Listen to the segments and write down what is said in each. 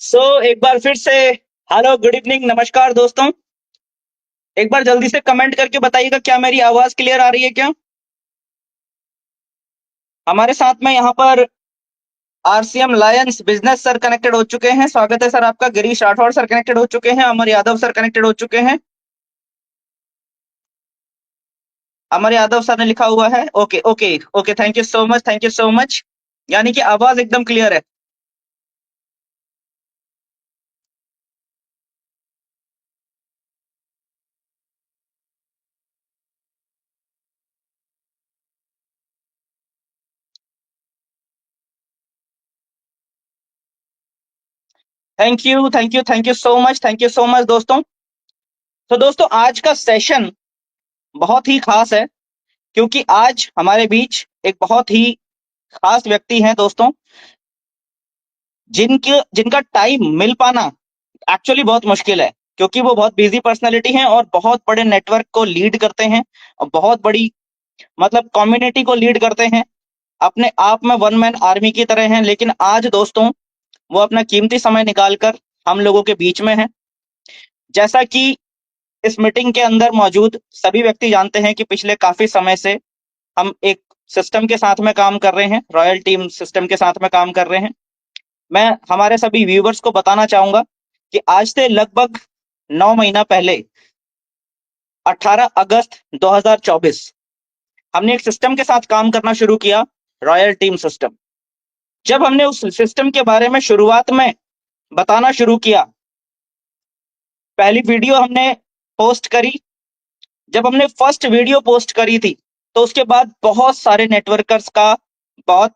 एक बार फिर से हेलो, गुड इवनिंग, नमस्कार दोस्तों। एक बार जल्दी से कमेंट करके बताइएगा क्या मेरी आवाज क्लियर आ रही है क्या। हमारे साथ में यहाँ पर RCM Lions business sir connected हो चुके हैं। स्वागत है सर आपका। गिरीश राठौर सर कनेक्टेड हो चुके हैं। अमर यादव सर कनेक्टेड हो चुके हैं। अमर यादव सर ने लिखा हुआ है। Okay okay okay, thank you so much, thank you so much. यानी कि आवाज एकदम क्लियर है। Thank you thank you thank you so much, thank you so much दोस्तों। तो दोस्तों आज का सेशन बहुत ही खास है, क्योंकि आज हमारे बीच एक बहुत ही खास व्यक्ति हैं दोस्तों, जिनके जिनका टाइम मिल पाना एक्चुअली बहुत मुश्किल है, क्योंकि वो बहुत बिजी पर्सनैलिटी हैं और बहुत बड़े नेटवर्क को लीड करते हैं और बहुत बड़ी मतलब कम्युनिटी को लीड करते हैं। अपने आप में वन मैन आर्मी की तरह हैं। लेकिन आज दोस्तों वो अपना कीमती समय निकालकर हम लोगों के बीच में है। जैसा कि इस मीटिंग के अंदर मौजूद सभी व्यक्ति जानते हैं कि पिछले काफी समय से हम एक सिस्टम के साथ में काम कर रहे हैं, रॉयल टीम सिस्टम के साथ में काम कर रहे हैं। मैं हमारे सभी व्यूवर्स को बताना चाहूंगा कि आज से लगभग 9 महीना पहले 18 अगस्त 2024 हमने एक सिस्टम के साथ काम करना शुरू किया, रॉयल टीम सिस्टम। जब हमने उस सिस्टम के बारे में शुरुआत में बताना शुरू किया, पहली वीडियो हमने पोस्ट करी। जब हमने फर्स्ट वीडियो पोस्ट करी थी, तो उसके बाद बहुत सारे नेटवर्कर्स का बहुत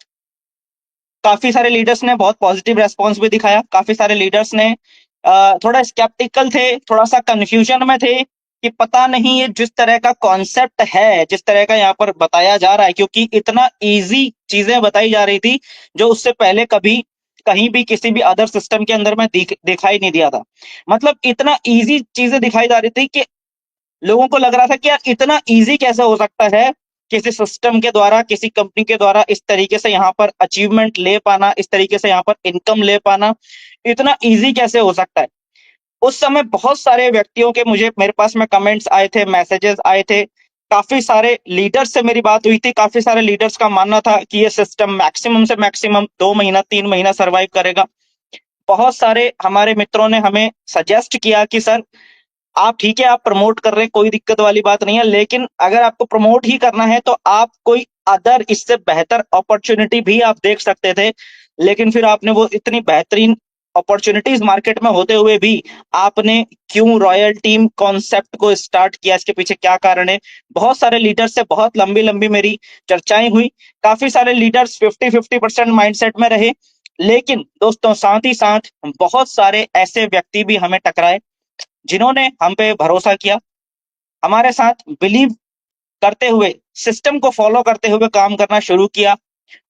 काफी सारे लीडर्स ने बहुत पॉजिटिव रेस्पॉन्स भी दिखाया। काफी सारे लीडर्स ने थोड़ा स्केप्टिकल थे, थोड़ा सा कंफ्यूजन में थे कि पता नहीं ये जिस तरह का कॉन्सेप्ट है, जिस तरह का यहाँ पर बताया जा रहा है, क्योंकि इतना इजी चीजें बताई जा रही थी जो उससे पहले कभी कहीं भी किसी भी अदर सिस्टम के अंदर में दिखाई नहीं दिया था। मतलब इतना इजी चीजें दिखाई जा रही थी कि लोगों को लग रहा था कि यार इतना इजी कैसे हो सकता है किसी सिस्टम के द्वारा, किसी कंपनी के द्वारा इस तरीके से यहाँ पर अचीवमेंट ले पाना, इस तरीके से यहाँ पर इनकम ले पाना, इतना इजी कैसे हो सकता है। उस समय बहुत सारे व्यक्तियों के मुझे मेरे पास में कमेंट्स आए थे, मैसेजेस आए थे। काफी सारे लीडर्स से मेरी बात हुई थी। काफी सारे लीडर्स का मानना था कि ये सिस्टम मैक्सिमम से मैक्सिमम 2 महीना 3 महीना सरवाइव करेगा। बहुत सारे हमारे मित्रों ने हमें सजेस्ट किया कि सर आप ठीक है, आप प्रमोट कर रहे हैं, कोई दिक्कत वाली बात नहीं है, लेकिन अगर आपको प्रमोट ही करना है तो आप कोई अदर इससे बेहतर अपॉर्चुनिटी भी आप देख सकते थे। लेकिन फिर आपने वो इतनी बेहतरीन अपॉर्चुनिटीज मार्केट में होते हुए भी आपने क्यों रॉयल टीम कॉन्सेप्ट को स्टार्ट किया, इसके पीछे क्या कारण है। बहुत सारे लीडर्स से बहुत लंबी लंबी मेरी चर्चाएं हुई। काफी सारे लीडर्स 50-50% माइंडसेट में रहे। लेकिन दोस्तों साथ ही साथ बहुत सारे ऐसे व्यक्ति भी हमें टकराए जिन्होंने हम पे भरोसा किया, हमारे साथ बिलीव करते हुए, सिस्टम को फॉलो करते हुए काम करना शुरू किया।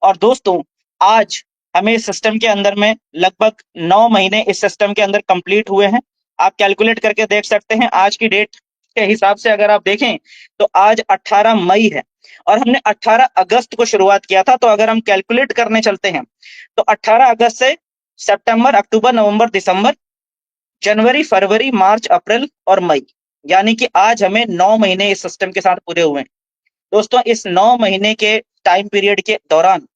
और दोस्तों आज हमें इस सिस्टम के अंदर में लगभग 9 महीने इस सिस्टम के अंदर कंप्लीट हुए हैं। आप कैलकुलेट करके देख सकते हैं। आज की डेट के हिसाब से अगर आप देखें तो आज 18 मई है और हमने 18 अगस्त को शुरुआत किया था। तो अगर हम कैलकुलेट करने चलते हैं तो 18 अगस्त से सितंबर, अक्टूबर, नवंबर, दिसंबर, जनवरी, फरवरी, मार्च, अप्रैल और मई, यानी कि आज हमें 9 महीने इस सिस्टम के साथ पूरे हुए हैं। दोस्तों इस 9 महीने के टाइम पीरियड के दौरान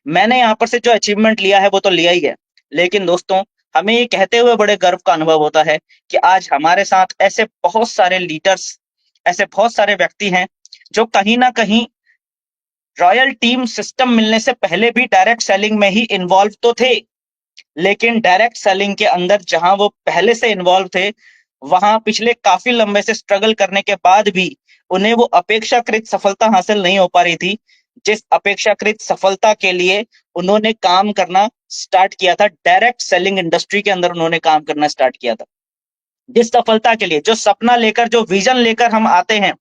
मैंने यहाँ पर से जो अचीवमेंट लिया है वो तो लिया ही है, लेकिन दोस्तों हमें ये कहते हुए बड़े गर्व का अनुभव होता है कि आज हमारे साथ ऐसे बहुत सारे लीडर्स, ऐसे बहुत सारे व्यक्ति हैं जो कहीं ना कहीं रॉयल टीम सिस्टम मिलने से पहले भी डायरेक्ट सेलिंग में ही इन्वॉल्व तो थे, लेकिन डायरेक्ट सेलिंग के अंदर जहां वो पहले से इन्वॉल्व थे, वहां पिछले काफी लंबे से स्ट्रगल करने के बाद भी उन्हें वो अपेक्षाकृत सफलता हासिल नहीं हो पा रही थी, जिस अपेक्षाकृत सफलता के लिए उन्होंने काम करना स्टार्ट किया था। डायरेक्ट सेलिंग इंडस्ट्री के अंदर उन्होंने काम करना स्टार्ट किया था। जिस सफलता के लिए, जो सपना लेकर, जो विजन लेकर हम आते हैं,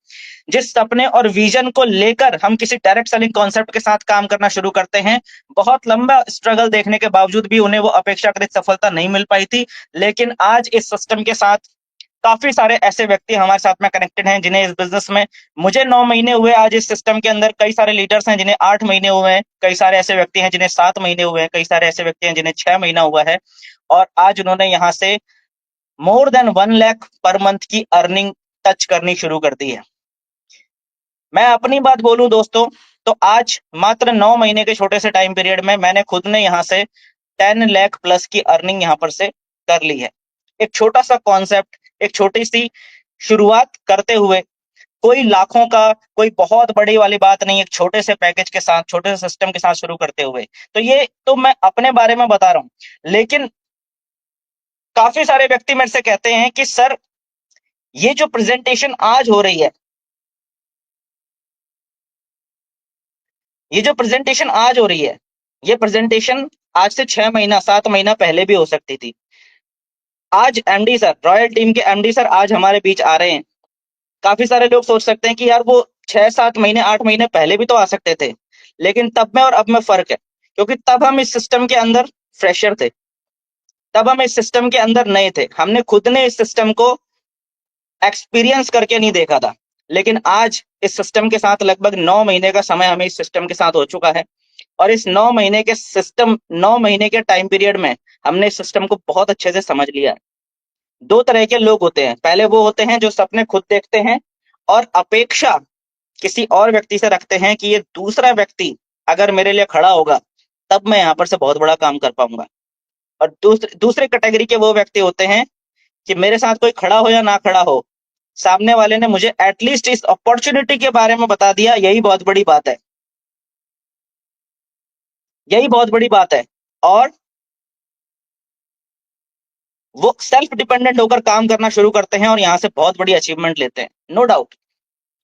जिस सपने और विजन को लेकर हम किसी डायरेक्ट सेलिंग कॉन्सेप्ट के साथ काम करना शुरू करते हैं, बहुत लंबा स्ट्रगल देखने के बावजूद भी उन्हें वो अपेक्षाकृत सफलता नहीं मिल पाई थी। लेकिन आज इस सिस्टम के साथ काफी सारे ऐसे व्यक्ति हमारे साथ में कनेक्टेड हैं जिन्हें इस बिजनेस में, मुझे 9 महीने हुए आज इस सिस्टम के अंदर, कई सारे लीडर्स हैं जिन्हें 8 महीने हुए हैं, कई सारे ऐसे व्यक्ति हैं जिन्हें 7 महीने हुए हैं, कई सारे ऐसे व्यक्ति हैं जिन्हें 6 महीना हुआ है, और आज उन्होंने यहाँ से more than 1 lakh per month की अर्निंग टच करनी शुरू कर दी है। मैं अपनी बात बोलूं दोस्तों, तो आज मात्र 9 महीने के छोटे से टाइम पीरियड में मैंने खुद ने यहाँ से 10 लाख प्लस की अर्निंग यहाँ पर से कर ली है। एक छोटा सा कॉन्सेप्ट, एक छोटी सी शुरुआत करते हुए, कोई लाखों का, कोई बहुत बड़ी वाली बात नहीं, एक छोटे से पैकेज के साथ, छोटे से सिस्टम के साथ शुरू करते हुए। तो ये तो मैं अपने बारे में बता रहा हूं, लेकिन काफी सारे व्यक्ति मेरे से कहते हैं कि सर ये जो प्रेजेंटेशन आज हो रही है, ये जो प्रेजेंटेशन आज हो रही है, ये प्रेजेंटेशन आज से 6 महीना 7 महीना पहले भी हो सकती थी। आज एमडी सर, रॉयल टीम के एमडी सर आज हमारे बीच आ रहे हैं। काफी सारे लोग सोच सकते हैं कि यार वो 6-7 महीने 8 महीने पहले भी तो आ सकते थे, लेकिन तब में और अब में फर्क है, क्योंकि तब हम इस सिस्टम के अंदर फ्रेशर थे, तब हम इस सिस्टम के अंदर नए थे, हमने खुद ने इस सिस्टम को एक्सपीरियंस करके नहीं देखा था। लेकिन आज इस सिस्टम के साथ लगभग 9 महीने का समय हमें इस सिस्टम के साथ हो चुका है, और इस 9 महीने के सिस्टम, 9 महीने के टाइम पीरियड में हमने इस सिस्टम को बहुत अच्छे से समझ लिया है। दो तरह के लोग होते हैं, पहले वो होते हैं जो सपने खुद देखते हैं और अपेक्षा किसी और व्यक्ति से रखते हैं कि ये दूसरा व्यक्ति अगर मेरे लिए खड़ा होगा तब मैं यहाँ पर से बहुत बड़ा काम कर पाऊंगा। और दूसरे कैटेगरी के वो व्यक्ति होते हैं कि मेरे साथ कोई खड़ा हो या ना खड़ा हो, सामने वाले ने मुझे एटलीस्ट इस अपॉर्चुनिटी के बारे में बता दिया, यही बहुत बड़ी बात है, यही बहुत बड़ी बात है। और वो सेल्फ डिपेंडेंट होकर काम करना शुरू करते हैं और यहाँ से बहुत बड़ी अचीवमेंट लेते हैं। नो डाउट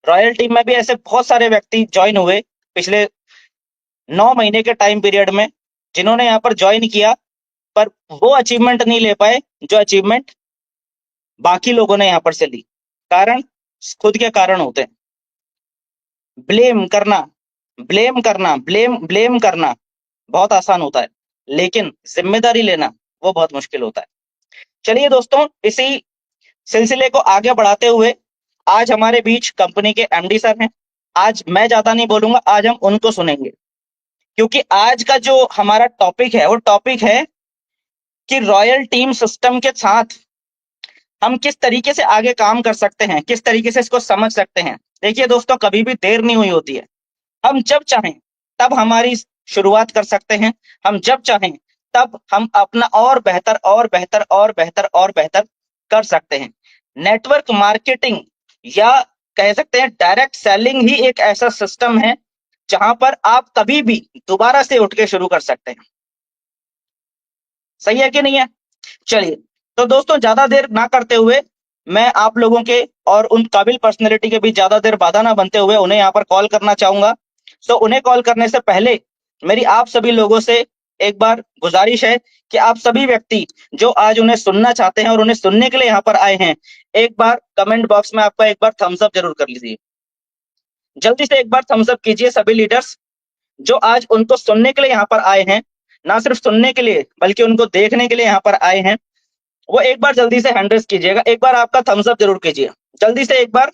रॉयल टीम में भी ऐसे बहुत सारे व्यक्ति ज्वाइन हुए पिछले 9 महीने के टाइम पीरियड में, जिन्होंने यहाँ पर ज्वाइन किया, पर वो अचीवमेंट नहीं ले पाए जो अचीवमेंट बाकी लोगों ने यहाँ पर से ली। कारण खुद के कारण होते हैं। ब्लेम करना, ब्लेम करना, ब्लेम करना बहुत आसान होता है, लेकिन जिम्मेदारी लेना वो बहुत मुश्किल होता है। चलिए दोस्तों, इसी सिलसिले को आगे बढ़ाते हुए आज हमारे बीच कंपनी के एमडी सर हैं। आज मैं ज्यादा नहीं बोलूंगा, आज हम उनको सुनेंगे, क्योंकि आज का जो हमारा टॉपिक है वो टॉपिक है कि रॉयल टीम सिस्टम के साथ हम किस तरीके से आगे काम कर सकते हैं, किस तरीके से इसको समझ सकते हैं। देखिए दोस्तों, कभी भी देर नहीं हुई होती है, हम जब चाहें तब हमारी शुरुआत कर सकते हैं, हम जब चाहें तब हम अपना और बेहतर और बेहतर और बेहतर और बेहतर कर सकते हैं। नेटवर्क मार्केटिंग या कह सकते हैं डायरेक्ट सेलिंग ही एक ऐसा सिस्टम है जहां पर आप कभी भी दोबारा से उठ के शुरू कर सकते हैं। सही है कि नहीं है? चलिए, तो दोस्तों ज्यादा देर ना करते हुए मैं आप लोगों के और उन काबिल पर्सनैलिटी के बीच ज्यादा देर बाधा ना बनते हुए उन्हें यहाँ पर कॉल करना चाहूंगा। तो उन्हें कॉल करने से पहले मेरी आप सभी लोगों से एक बार गुजारिश है कि आप सभी व्यक्ति जो आज उन्हें सुनना चाहते हैं और उन्हें सुनने के लिए यहाँ पर आए हैं, एक बार कमेंट बॉक्स में आपका एक बार थम्स अप जरूर कर लीजिए। जल्दी से एक बार थम्स अप कीजिए सभी लीडर्स जो आज उनको सुनने के लिए यहाँ पर आए हैं, ना सिर्फ सुनने के लिए बल्कि उनको देखने के लिए यहाँ पर आए हैं। वो एक बार जल्दी से हैंड रेज कीजिएगा, एक बार आपका थम्स अप जरूर कीजिए, जल्दी से एक बार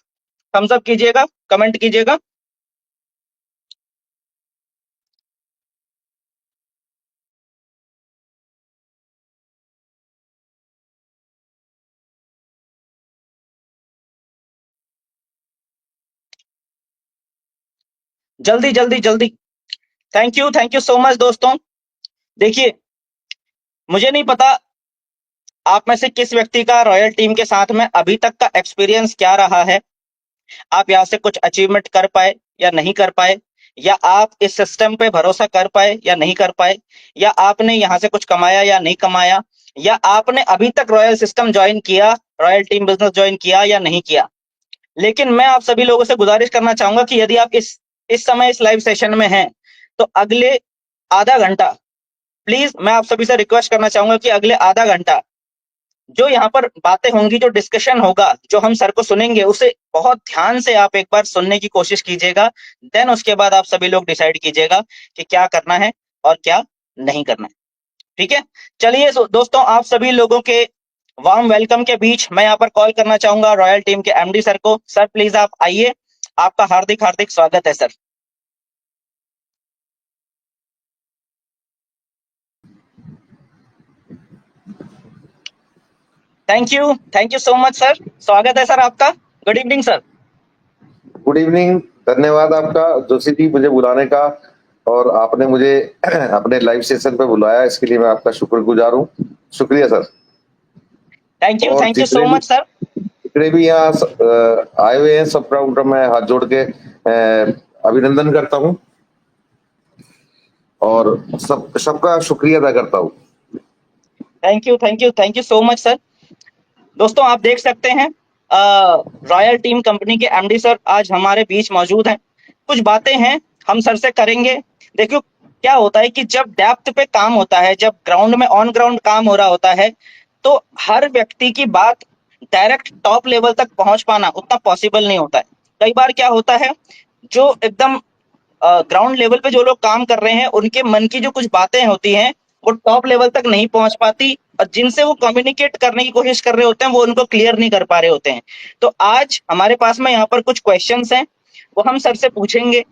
थम्स अप कीजिएगा, कमेंट कीजिएगा। जल्दी जल्दी जल्दी। थैंक यू सो मच दोस्तों। देखिए, मुझे नहीं पता आप में से किस व्यक्ति का रॉयल टीम के साथ में अभी तक का एक्सपीरियंस क्या रहा है, आप यहाँ से कुछ अचीवमेंट कर पाए या नहीं कर पाए, या आप इस सिस्टम पे भरोसा कर पाए या नहीं कर पाए, या आपने यहाँ से कुछ कमाया या नहीं कमाया, या आपने अभी तक रॉयल सिस्टम ज्वाइन किया, रॉयल टीम बिजनेस ज्वाइन किया या नहीं किया। लेकिन मैं आप सभी लोगों से गुजारिश करना चाहूंगा कि यदि आप इस समय इस लाइव सेशन में हैं तो अगले आधा घंटा, प्लीज मैं आप सभी से रिक्वेस्ट करना चाहूंगा कि अगले आधा घंटा जो यहाँ पर बातें होंगी, जो डिस्कशन होगा, जो हम सर को सुनेंगे, उसे बहुत ध्यान से आप एक बार सुनने की कोशिश कीजिएगा। देन उसके बाद आप सभी लोग डिसाइड कीजिएगा कि क्या करना है और क्या नहीं करना है। ठीक है? चलिए दोस्तों, आप सभी लोगों के वार्म वेलकम के बीच मैं यहाँ पर कॉल करना चाहूंगा रॉयल टीम के एमडी सर को। सर प्लीज आप आइए, आपका हार्दिक हार्दिक स्वागत है sir. Thank you so much sir. स्वागत है सर आपका। Good evening sir. Good evening. धन्यवाद आपका जोशी जी मुझे बुलाने का, और आपने मुझे अपने लाइव सेशन पे बुलाया, इसके लिए मैं आपका शुक्रगुजार हूँ। शुक्रिया सर। और thank you so much sir. जितने भी यहाँ आए हुए हैं सबका उनका मैं हाथ जोड़ के अभिनंदन करता हूँ और सबका शुक्रिया अदा करता हूँ। Thank you so much sir. दोस्तों आप देख सकते हैं रॉयल टीम कंपनी के एमडी सर आज हमारे बीच मौजूद हैं। कुछ बातें हैं हम सर से करेंगे। देखियो क्या होता है कि जब डेप्थ पे काम होता है, जब ग्राउंड में ऑन ग्राउंड काम हो रहा होता है, तो हर व्यक्ति की बात डायरेक्ट टॉप लेवल तक पहुंच पाना उतना पॉसिबल नहीं होता है। कई बार क्या होता है, जो एकदम ग्राउंड लेवल पे जो लोग काम कर रहे हैं उनके मन की जो कुछ बातें होती हैं वो टॉप लेवल तक नहीं पहुंच पाती, और जिनसे वो कम्युनिकेट करने की कोशिश कर रहे होते हैं वो उनको क्लियर नहीं कर पा रहे होते हैं। तो आज हमारे पास में यहाँ पर कुछ क्वेश्चंस हैं, वो हम सर से पूछेंगे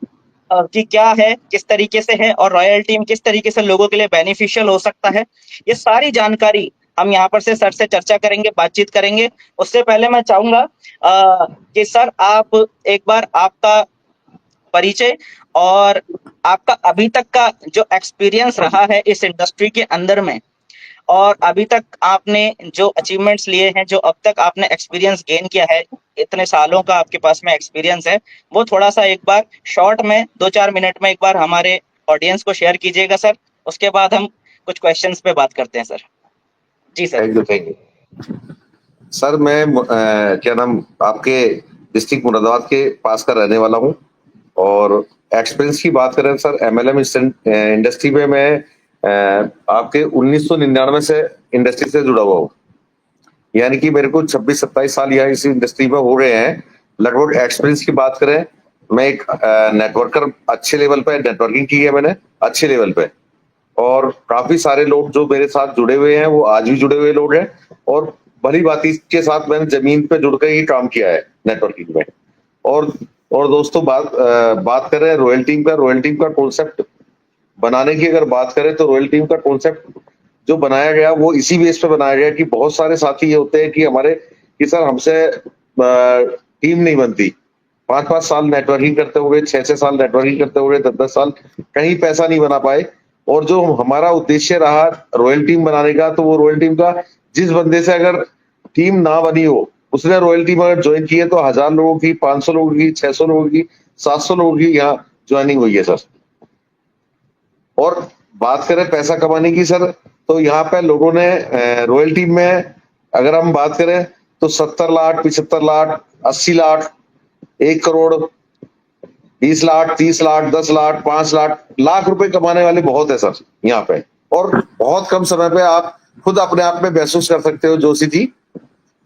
कि क्या है, किस तरीके से है, और रॉयल टीम किस तरीके से लोगों के लिए बेनिफिशियल हो सकता है। ये सारी जानकारी हम यहाँ पर से सर से चर्चा करेंगे, बातचीत करेंगे। उससे पहले मैं चाहूंगा कि सर आप एक बार आपका परिचय और आपका अभी तक का जो एक्सपीरियंस रहा है इस इंडस्ट्री के अंदर में, और अभी तक आपने जो अचीवमेंट्स लिए हैं, जो अब तक आपने एक्सपीरियंस गेन किया है, इतने सालों का आपके पास में एक्सपीरियंस है, वो थोड़ा सा एक बार शॉर्ट में 2-4 मिनट में एक बार हमारे ऑडियंस को शेयर कीजिएगा सर। उसके बाद हम कुछ क्वेश्चंस पे बात करते हैं सर। जी सर। Thank you sir. मैं क्या नाम आपके डिस्ट्रिक्ट मुरादाबाद के पास का रहने वाला हूँ, और एक्सपीरियंस की बात करें सर, एमएलएम इंडस्ट्री में मैं आपके 1999 से इंडस्ट्री से जुड़ा हुआ हूँ। यानी कि मेरे को 26-27 साल यहाँ इस इंडस्ट्री में हो गए हैं। लगभग एक्सपीरियंस की बात करें, मैं एक नेटवर्कर अच्छे लेवल पे नेटवर्किंग की है मैंने, अच्छे लेवल पे। और काफी सारे लोग जो मेरे साथ जुड़े हुए हैं वो आज भी जुड़े हुए लोग हैं, और भली बात के साथ मैंने जमीन पे जुड़ कर ही काम किया है नेटवर्किंग में। और और दोस्तों बात करें रॉयल टीम का कॉन्सेप्ट बनाने की अगर बात करें, तो रॉयल टीम का कॉन्सेप्ट जो बनाया गया वो इसी बेस पे बनाया गया कि बहुत सारे साथी ये होते हैं कि हमारे कि सर हमसे टीम नहीं बनती। 5-5 साल नेटवर्किंग करते हुए, 6-6 साल नेटवर्किंग करते हुए, 10-10 साल कहीं पैसा नहीं बना पाए। और जो हमारा उद्देश्य रहा रॉयल टीम बनाने का, तो वो रॉयल टीम का जिस बंदे से अगर टीम ना बनी हो, उसने रॉयल टीम अगर ज्वाइन की है, तो 1000 लोगों की, 500 लोगों की, 600 लोगों की, 700 लोगों की यहाँ ज्वाइनिंग हुई है सर। और बात करें पैसा कमाने की सर, तो यहाँ पे लोगों ने रॉयल टीम में अगर हम बात करें तो 70 लाख, 75 लाख, 80 लाख, 1 करोड़, 20 लाख, 30 लाख, 10 लाख, 5 लाख रुपए कमाने वाले बहुत है सर यहाँ पे। और बहुत कम समय पे आप खुद अपने आप में महसूस कर सकते हो जोशी जी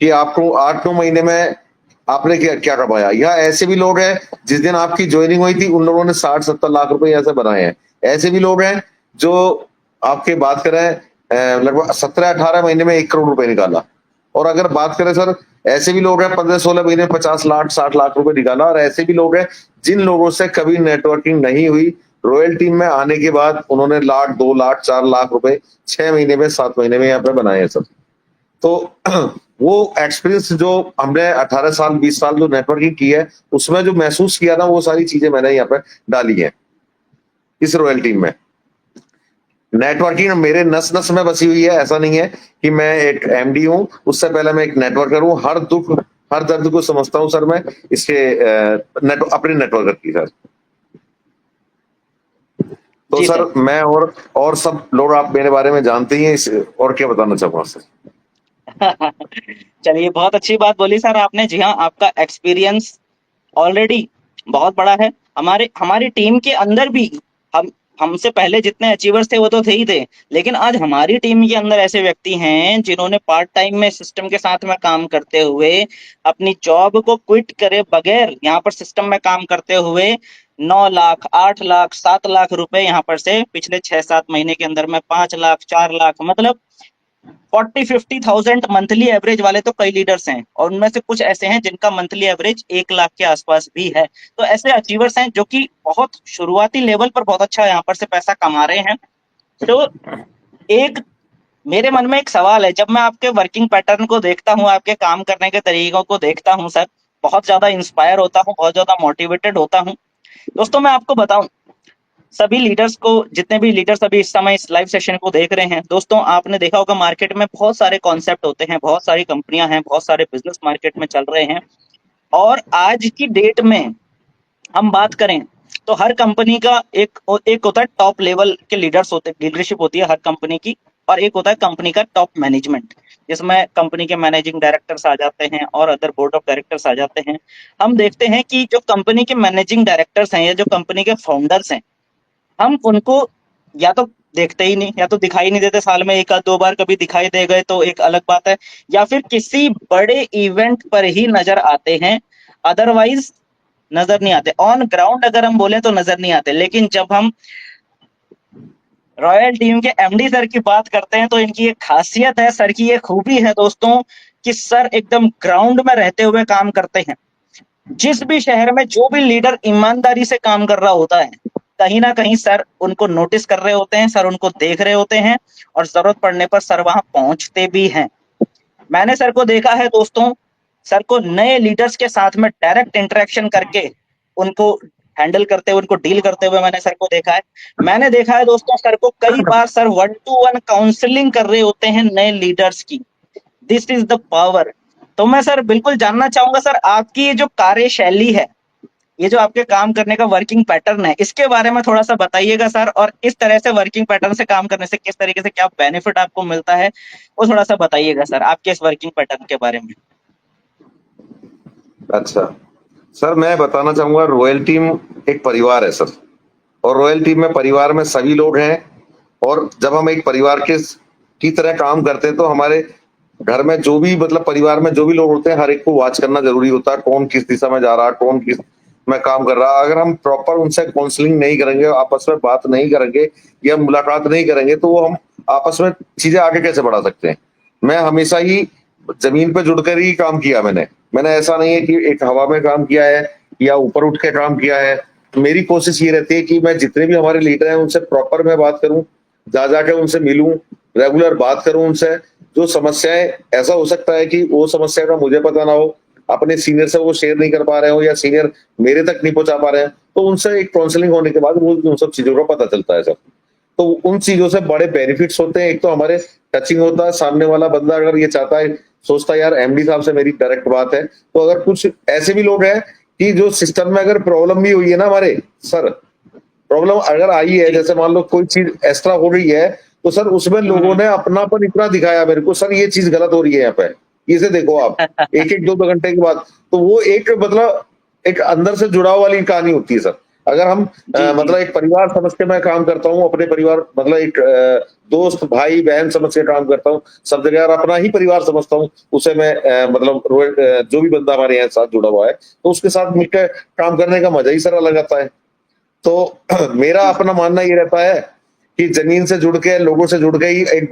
कि आपको 8-9 महीने में आपने क्या कमाया। यहाँ ऐसे भी लोग हैं, जिस दिन आपकी ज्वाइनिंग हुई थी उन लोगों ने 60-70 लाख रुपए यहाँ से बनाए हैं। ऐसे भी लोग हैं जो आपके बात करें लगभग 17-18 महीने में 1 करोड़ रुपए निकाला। और अगर बात करें सर, ऐसे भी लोग हैं 15-16 महीने में 50 लाख 60 लाख रुपए निकाला। और ऐसे भी लोग हैं जिन लोगों से कभी नेटवर्किंग नहीं हुई, रॉयल टीम में आने के बाद उन्होंने लाख, 2 लाख, 4 लाख रुपए 6 महीने में, 7 महीने में यहाँ पे बनाए हैं सर। तो वो एक्सपीरियंस जो हमने 18 साल 20 साल जो नेटवर्किंग की है, उसमें जो महसूस किया ना, वो सारी चीजें मैंने यहाँ पे डाली है इस रॉयल टीम में। नेटवर्किंग मेरे नस नस में बसी हुई है। ऐसा नहीं है कि मैं एक एमडी हूँ, उससे पहले मैं एक नेटवर्कर हूँ। हर दुख हर दर्द को समझता हूँ सर मैं इसके अपने नेटवर्कर की सर। तो सर मैं और सब लोग आप मेरे बारे में जानते ही हैं, इस और क्या बताना चाहूंगा सर। चलिए बहुत अच्छी बात बोली सर आपने। जी हाँ, आपका एक्सपीरियंस ऑलरेडी बहुत बड़ा है। हमारी टीम के अंदर भी हम हमसे पहले जितने अचीवर्स थे वो तो थे ही थे, लेकिन आज हमारी टीम के अंदर ऐसे व्यक्ति हैं जिन्होंने पार्ट टाइम में सिस्टम के साथ में काम करते हुए अपनी जॉब को क्विट करे बगैर यहाँ पर सिस्टम में काम करते हुए 9 लाख, 8 लाख, 7 लाख रुपए यहाँ पर से पिछले 6-7 महीने के अंदर में 5 लाख, 4 लाख, मतलब 40-50 थाउजेंड मंथली एवरेज वाले तो कई लीडर्स हैं, और उनमें से कुछ ऐसे हैं जिनका मंथली एवरेज 1 लाख के आसपास भी है। तो ऐसे अचीवर्स हैं जो कि बहुत शुरुआती लेवल पर बहुत अच्छा यहाँ पर से पैसा कमा रहे हैं। तो एक मेरे मन में एक सवाल है, जब मैं आपके वर्किंग पैटर्न को देखता हूँ, आपके काम करने के तरीकों को देखता हूँ सर, बहुत ज्यादा इंस्पायर होता हूँ, बहुत ज्यादा मोटिवेटेड होता हूँ। दोस्तों मैं आपको बताऊं, सभी लीडर्स को, जितने भी लीडर्स अभी इस समय इस लाइव सेशन को देख रहे हैं, दोस्तों आपने देखा होगा मार्केट में बहुत सारे कॉन्सेप्ट होते हैं, बहुत सारी कंपनियां हैं, बहुत सारे बिजनेस मार्केट में चल रहे हैं। और आज की डेट में हम बात करें तो हर कंपनी का एक होता है टॉप लेवल के लीडर्स होते, लीडरशिप होती है हर कंपनी की, और एक होता है कंपनी का टॉप मैनेजमेंट, जिसमें कंपनी के मैनेजिंग डायरेक्टर्स आ जाते हैं और अदर बोर्ड ऑफ डायरेक्टर्स आ जाते हैं। हम देखते हैं कि जो कंपनी के मैनेजिंग डायरेक्टर्स हैं या जो कंपनी के फाउंडर्स हैं, हम उनको या तो देखते ही नहीं, या तो दिखाई नहीं देते, साल में एक आध दो बार कभी दिखाई दे गए तो एक अलग बात है, या फिर किसी बड़े इवेंट पर ही नजर आते हैं, अदरवाइज नजर नहीं आते। ऑन ग्राउंड अगर हम बोले तो नजर नहीं आते। लेकिन जब हम रॉयल टीम के एमडी सर की बात करते हैं तो इनकी एक खासियत है, सर की एक खूबी है दोस्तों, कि सर एकदम ग्राउंड में रहते हुए काम करते हैं। जिस भी शहर में जो भी लीडर ईमानदारी से काम कर रहा होता है, कहीं ना कहीं सर उनको नोटिस कर रहे होते हैं, सर उनको देख रहे होते हैं, और जरूरत पड़ने पर सर वहां पहुंचते भी हैं। मैंने सर को देखा है दोस्तों, सर को नए लीडर्स के साथ में डायरेक्ट इंटरेक्शन करके उनको हैंडल करते हुए, उनको डील करते हुए मैंने सर को देखा है। मैंने देखा है दोस्तों सर को कई बार सर 1-to-1 काउंसलिंग कर रहे होते हैं नए लीडर्स की। This is the power. तो मैं सर बिल्कुल जानना चाहूंगा सर, आपकी ये जो कार्यशैली है, ये जो आपके काम करने का वर्किंग पैटर्न है, इसके बारे में थोड़ा सा बताइएगा सर, और इस तरह से वर्किंग पैटर्न से काम करने से किस तरीके से क्या बेनिफिट आपको मिलता है, वो थोड़ा सा बताइएगा सर आपके इस वर्किंग पैटर्न के बारे में। अच्छा, सर मैं बताना चाहूँगा रॉयल टीम एक परिवार है सर, और रॉयल टीम में परिवार में सभी लोग हैं, और जब हम एक परिवार के की तरह काम करते हैं तो हमारे घर में जो भी मतलब परिवार में जो भी लोग होते हैं हर एक को वॉच करना ज़रूरी होता है, कौन किस दिशा में जा रहा है, कौन किस में काम कर रहा है। अगर हम प्रॉपर उनसे काउंसलिंग नहीं करेंगे, आपस में बात नहीं करेंगे या मुलाकात नहीं करेंगे तो वो हम आपस में चीज़ें आगे कैसे बढ़ा सकते हैं। मैं हमेशा ही ज़मीन पे जुड़कर ही काम किया मैंने ऐसा नहीं है कि एक हवा में काम किया है या ऊपर उठ के काम किया है। मेरी कोशिश ये रहती है कि मैं जितने भी हमारे लीडर हैं उनसे प्रॉपर मैं बात करूँ, जा-जा के उनसे मिलूँ, रेगुलर बात करूँ उनसे। जो समस्याएँ ऐसा हो सकता है कि वो समस्या का मुझे पता ना हो, अपने सीनियर से वो शेयर नहीं कर पा रहे हो या सीनियर मेरे तक नहीं पहुँचा पा रहे हैं, तो उनसे एक काउंसलिंग होने के बाद वो उन सब चीज़ों का पता चलता है सर। तो उन चीज़ों से बड़े बेनिफिट्स होते हैं। एक तो हमारे टचिंग होता है, सामने वाला बंदा अगर ये चाहता है, सोचता है यार एमडी साहब से मेरी डायरेक्ट बात है, तो अगर कुछ ऐसे भी लोग हैं कि जो सिस्टम में अगर प्रॉब्लम भी हुई है ना हमारे सर, प्रॉब्लम अगर आई है, जी। जैसे मान लो कोई चीज़ एक्स्ट्रा हो गई है, तो सर उसमें लोगों ने अपनापन इतना दिखाया मेरे को, सर ये चीज़ गलत हो रही है यहाँ पे, इसे देखो आप, 1-1 2-2 घंटे के बाद, तो वो एक मतलब एक अंदर से जुड़ाव वाली कहानी होती है सर। अगर हम जी जी। मतलब एक परिवार समझ के मैं काम करता हूँ, अपने परिवार मतलब एक दोस्त, भाई-बहन समझ के काम करता हूँ, सब जगह अपना ही परिवार समझता हूँ, उसे मैं मतलब जो भी बंदा हमारे यहाँ साथ जुड़ा हुआ है, तो उसके साथ मिलकर काम करने का मजा ही सर अलग आता है। तो मेरा जी अपना मानना ये रहता है कि जमीन से जुड़ के, लोगों से जुड़ के ही एक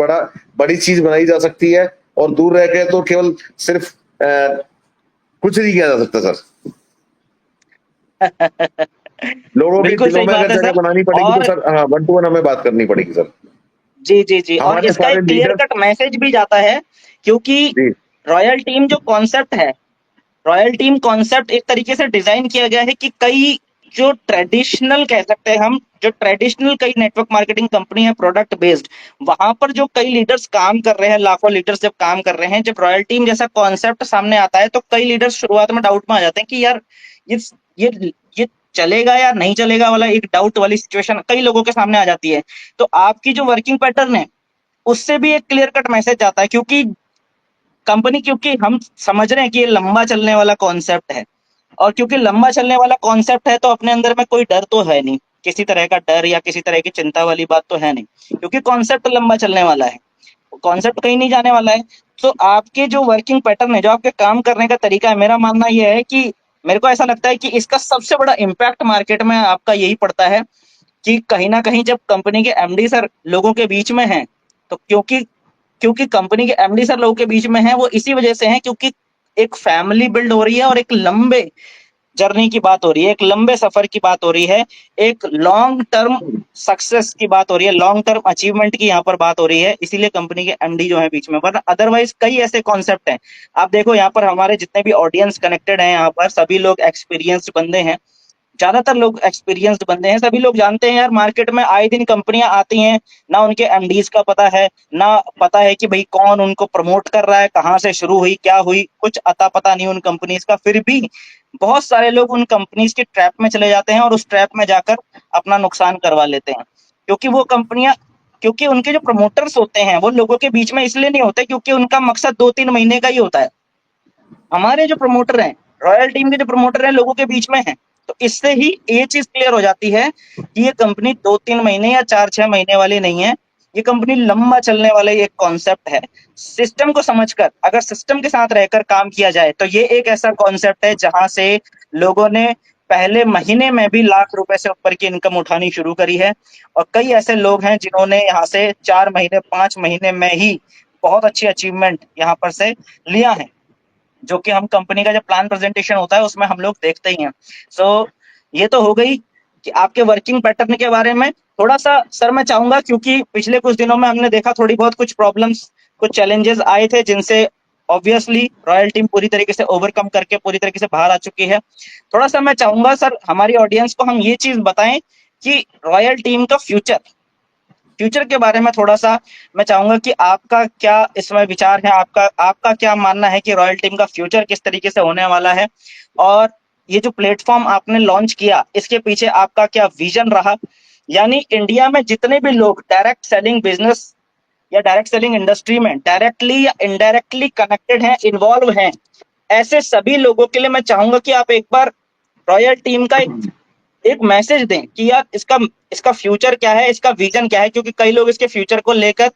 बड़ी चीज़ बनाई जा सकती है, और दूर रह के तो केवल सिर्फ कुछ नहीं किया जा सकता सर। लोगों के बिल्कुल दिलों सही में बात अगर है जगह सर। बनानी पड़ेगी तो और सर हाँ, 1 टू 1 हमें बात करनी पड़ेगी सर। जी जी जी, और हमारे इसका सारे एक क्लियर लीडर कट मैसेज भी जाता है, क्योंकि जी, रॉयल टीम जो कॉन्सेप्ट है, रॉयल टीम कॉन्सेप्ट एक तरीके से डिजाइन किया गया है कि कई जो ट्रेडिशनल कह सकते हैं हम, जो ट्रेडिशनल कई नेटवर्क मार्केटिंग कंपनी है प्रोडक्ट बेस्ड, वहां पर जो कई लीडर्स काम कर रहे हैं, लाखों लीडर्स जब काम कर रहे हैं, जब रॉयल टीम जैसा कॉन्सेप्ट सामने आता है तो कई लीडर्स शुरुआत में डाउट में आ जाते हैं कि यार ये ये चलेगा या नहीं चलेगा वाला एक डाउट वाली सिचुएशन कई लोगों के सामने आ जाती है। तो आपकी जो वर्किंग पैटर्न है उससे भी एक क्लियर कट मैसेज जाता है, क्योंकि कंपनी, क्योंकि हम समझ रहे हैं कि ये लंबा चलने वाला कॉन्सेप्ट है, और क्योंकि लंबा चलने वाला कॉन्सेप्ट है तो अपने अंदर में कोई डर तो है नहीं, किसी तरह का डर या किसी तरह की चिंता वाली बात तो है नहीं, क्योंकि कॉन्सेप्ट लंबा चलने वाला है, कॉन्सेप्ट कहीं नहीं जाने वाला है। तो आपके जो वर्किंग पैटर्न है, जो आपके काम करने का तरीका है, मेरा मानना यह है कि मेरे को ऐसा लगता है कि इसका सबसे बड़ा इम्पैक्ट मार्केट में आपका यही पड़ता है कि कहीं ना कहीं जब कंपनी के एमडी सर लोगों के बीच में हैं, तो क्योंकि क्योंकि कंपनी के एमडी सर लोगों के बीच में है, वो इसी वजह से है क्योंकि एक फैमिली बिल्ड हो रही है और एक लंबे जर्नी की बात हो रही है, एक लंबे सफर की बात हो रही है, एक लॉन्ग टर्म सक्सेस की बात हो रही है, लॉन्ग टर्म अचीवमेंट की यहाँ पर बात हो रही है, इसीलिए कंपनी के एमडी जो है बीच में। वरना अदरवाइज कई ऐसे कॉन्सेप्ट हैं। आप देखो यहाँ पर हमारे जितने भी ऑडियंस कनेक्टेड हैं, यहाँ पर सभी लोग एक्सपीरियंस्ड बंदे हैं, ज्यादातर लोग एक्सपीरियंस्ड बंदे हैं, सभी लोग जानते हैं यार मार्केट में आए दिन कंपनियां आती हैं, ना उनके एमडीज का पता है, ना पता है कि भाई कौन उनको प्रमोट कर रहा है, कहाँ से शुरू हुई, क्या हुई, कुछ अता पता नहीं उन कंपनीज का। फिर भी बहुत सारे लोग उन कंपनीज के ट्रैप में चले जाते हैं और उस ट्रैप में जाकर अपना नुकसान करवा लेते हैं, क्योंकि वो कंपनियां, क्योंकि उनके जो प्रमोटर्स होते हैं वो लोगों के बीच में इसलिए नहीं होते क्योंकि उनका मकसद 2-3 महीने का ही होता है। हमारे जो प्रमोटर हैं, रॉयल टीम के जो प्रमोटर हैं, लोगों के बीच में हैं, तो इससे ही ये चीज क्लियर हो जाती है कि ये कंपनी 2-3 महीने या 4-6 महीने वाली नहीं है, ये कंपनी लंबा चलने वाला एक कॉन्सेप्ट है। सिस्टम को समझकर, अगर सिस्टम के साथ रहकर काम किया जाए तो ये एक ऐसा कॉन्सेप्ट है जहां से लोगों ने पहले महीने में भी लाख रुपए से ऊपर की इनकम उठानी शुरू करी है, और कई ऐसे लोग हैं जिन्होंने यहाँ से 4 महीने 5 महीने में ही बहुत अच्छी अचीवमेंट यहाँ पर से लिया है, जो कि हम कंपनी का जब प्लान प्रेजेंटेशन होता है उसमें हम लोग देखते ही हैं। सो ये तो हो गई कि आपके वर्किंग पैटर्न के बारे में। थोड़ा सा सर मैं चाहूंगा, क्योंकि पिछले कुछ दिनों में हमने देखा थोड़ी बहुत कुछ प्रॉब्लम्स, कुछ चैलेंजेस आए थे जिनसे ऑब्वियसली रॉयल टीम पूरी तरीके से ओवरकम करके पूरी तरीके से बाहर आ चुकी है। थोड़ा सा मैं चाहूंगा सर हमारी ऑडियंस को हम ये चीज बताएं कि रॉयल टीम का फ्यूचर के बारे में थोड़ा सा मैं चाहूंगा कि आपका क्या इसमें विचार है, आपका आपका क्या मानना है कि रॉयल टीम का फ्यूचर किस तरीके से होने वाला है, और ये जो प्लेटफॉर्म आपने लॉन्च किया इसके पीछे आपका क्या विजन रहा। यानी इंडिया में जितने भी लोग डायरेक्ट सेलिंग बिजनेस या डायरेक्ट सेलिंग इंडस्ट्री में डायरेक्टली या इनडायरेक्टली कनेक्टेड हैं, इन्वॉल्व हैं, ऐसे सभी लोगों के लिए मैं चाहूंगा कि आप एक बार रॉयल टीम का एक मैसेज दें कि यार इसका इसका फ्यूचर क्या है, इसका विजन क्या है, क्योंकि कई लोग इसके फ्यूचर को लेकर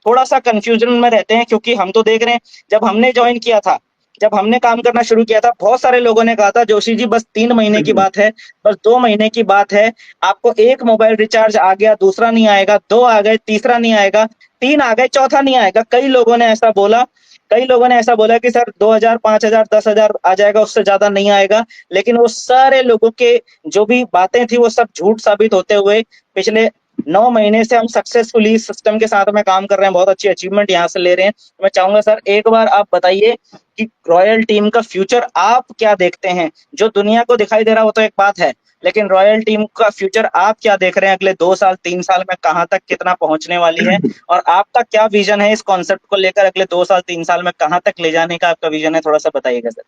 थोड़ा सा कंफ्यूजन में रहते हैं। क्योंकि हम तो देख रहे हैं, जब हमने ज्वाइन किया था, जब हमने काम करना शुरू किया था, बहुत सारे लोगों ने कहा था जोशी जी बस 3 महीने की बात है, बस 2 महीने की बात है, आपको एक मोबाइल रिचार्ज आ गया, दूसरा नहीं आएगा, 2 आ गए, तीसरा नहीं आएगा, 3 आ गए, चौथा नहीं आएगा। कई लोगों ने ऐसा बोला, कई लोगों ने ऐसा बोला कि सर 2,000 5,000 10,000 आ जाएगा, उससे ज्यादा नहीं आएगा। लेकिन वो सारे लोगों के जो भी बातें थी वो सब झूठ साबित होते हुए पिछले 9 महीने से हम सक्सेसफुली सिस्टम के साथ में काम कर रहे हैं, बहुत अच्छी अचीवमेंट यहाँ से ले रहे हैं। मैं चाहूंगा सर एक बार आप बताइए कि रॉयल टीम का फ्यूचर आप क्या देखते हैं। जो दुनिया को दिखाई दे रहा हो तो एक बात है, लेकिन रॉयल टीम का फ्यूचर आप क्या देख रहे हैं, अगले 2 साल 3 साल में कहां तक कितना पहुंचने वाली है, और आपका क्या विजन है इस कॉन्सेप्ट को लेकर, अगले 2 साल 3 साल में कहां तक ले जाने का आपका विजन है, थोड़ा सा बताइएगा सर।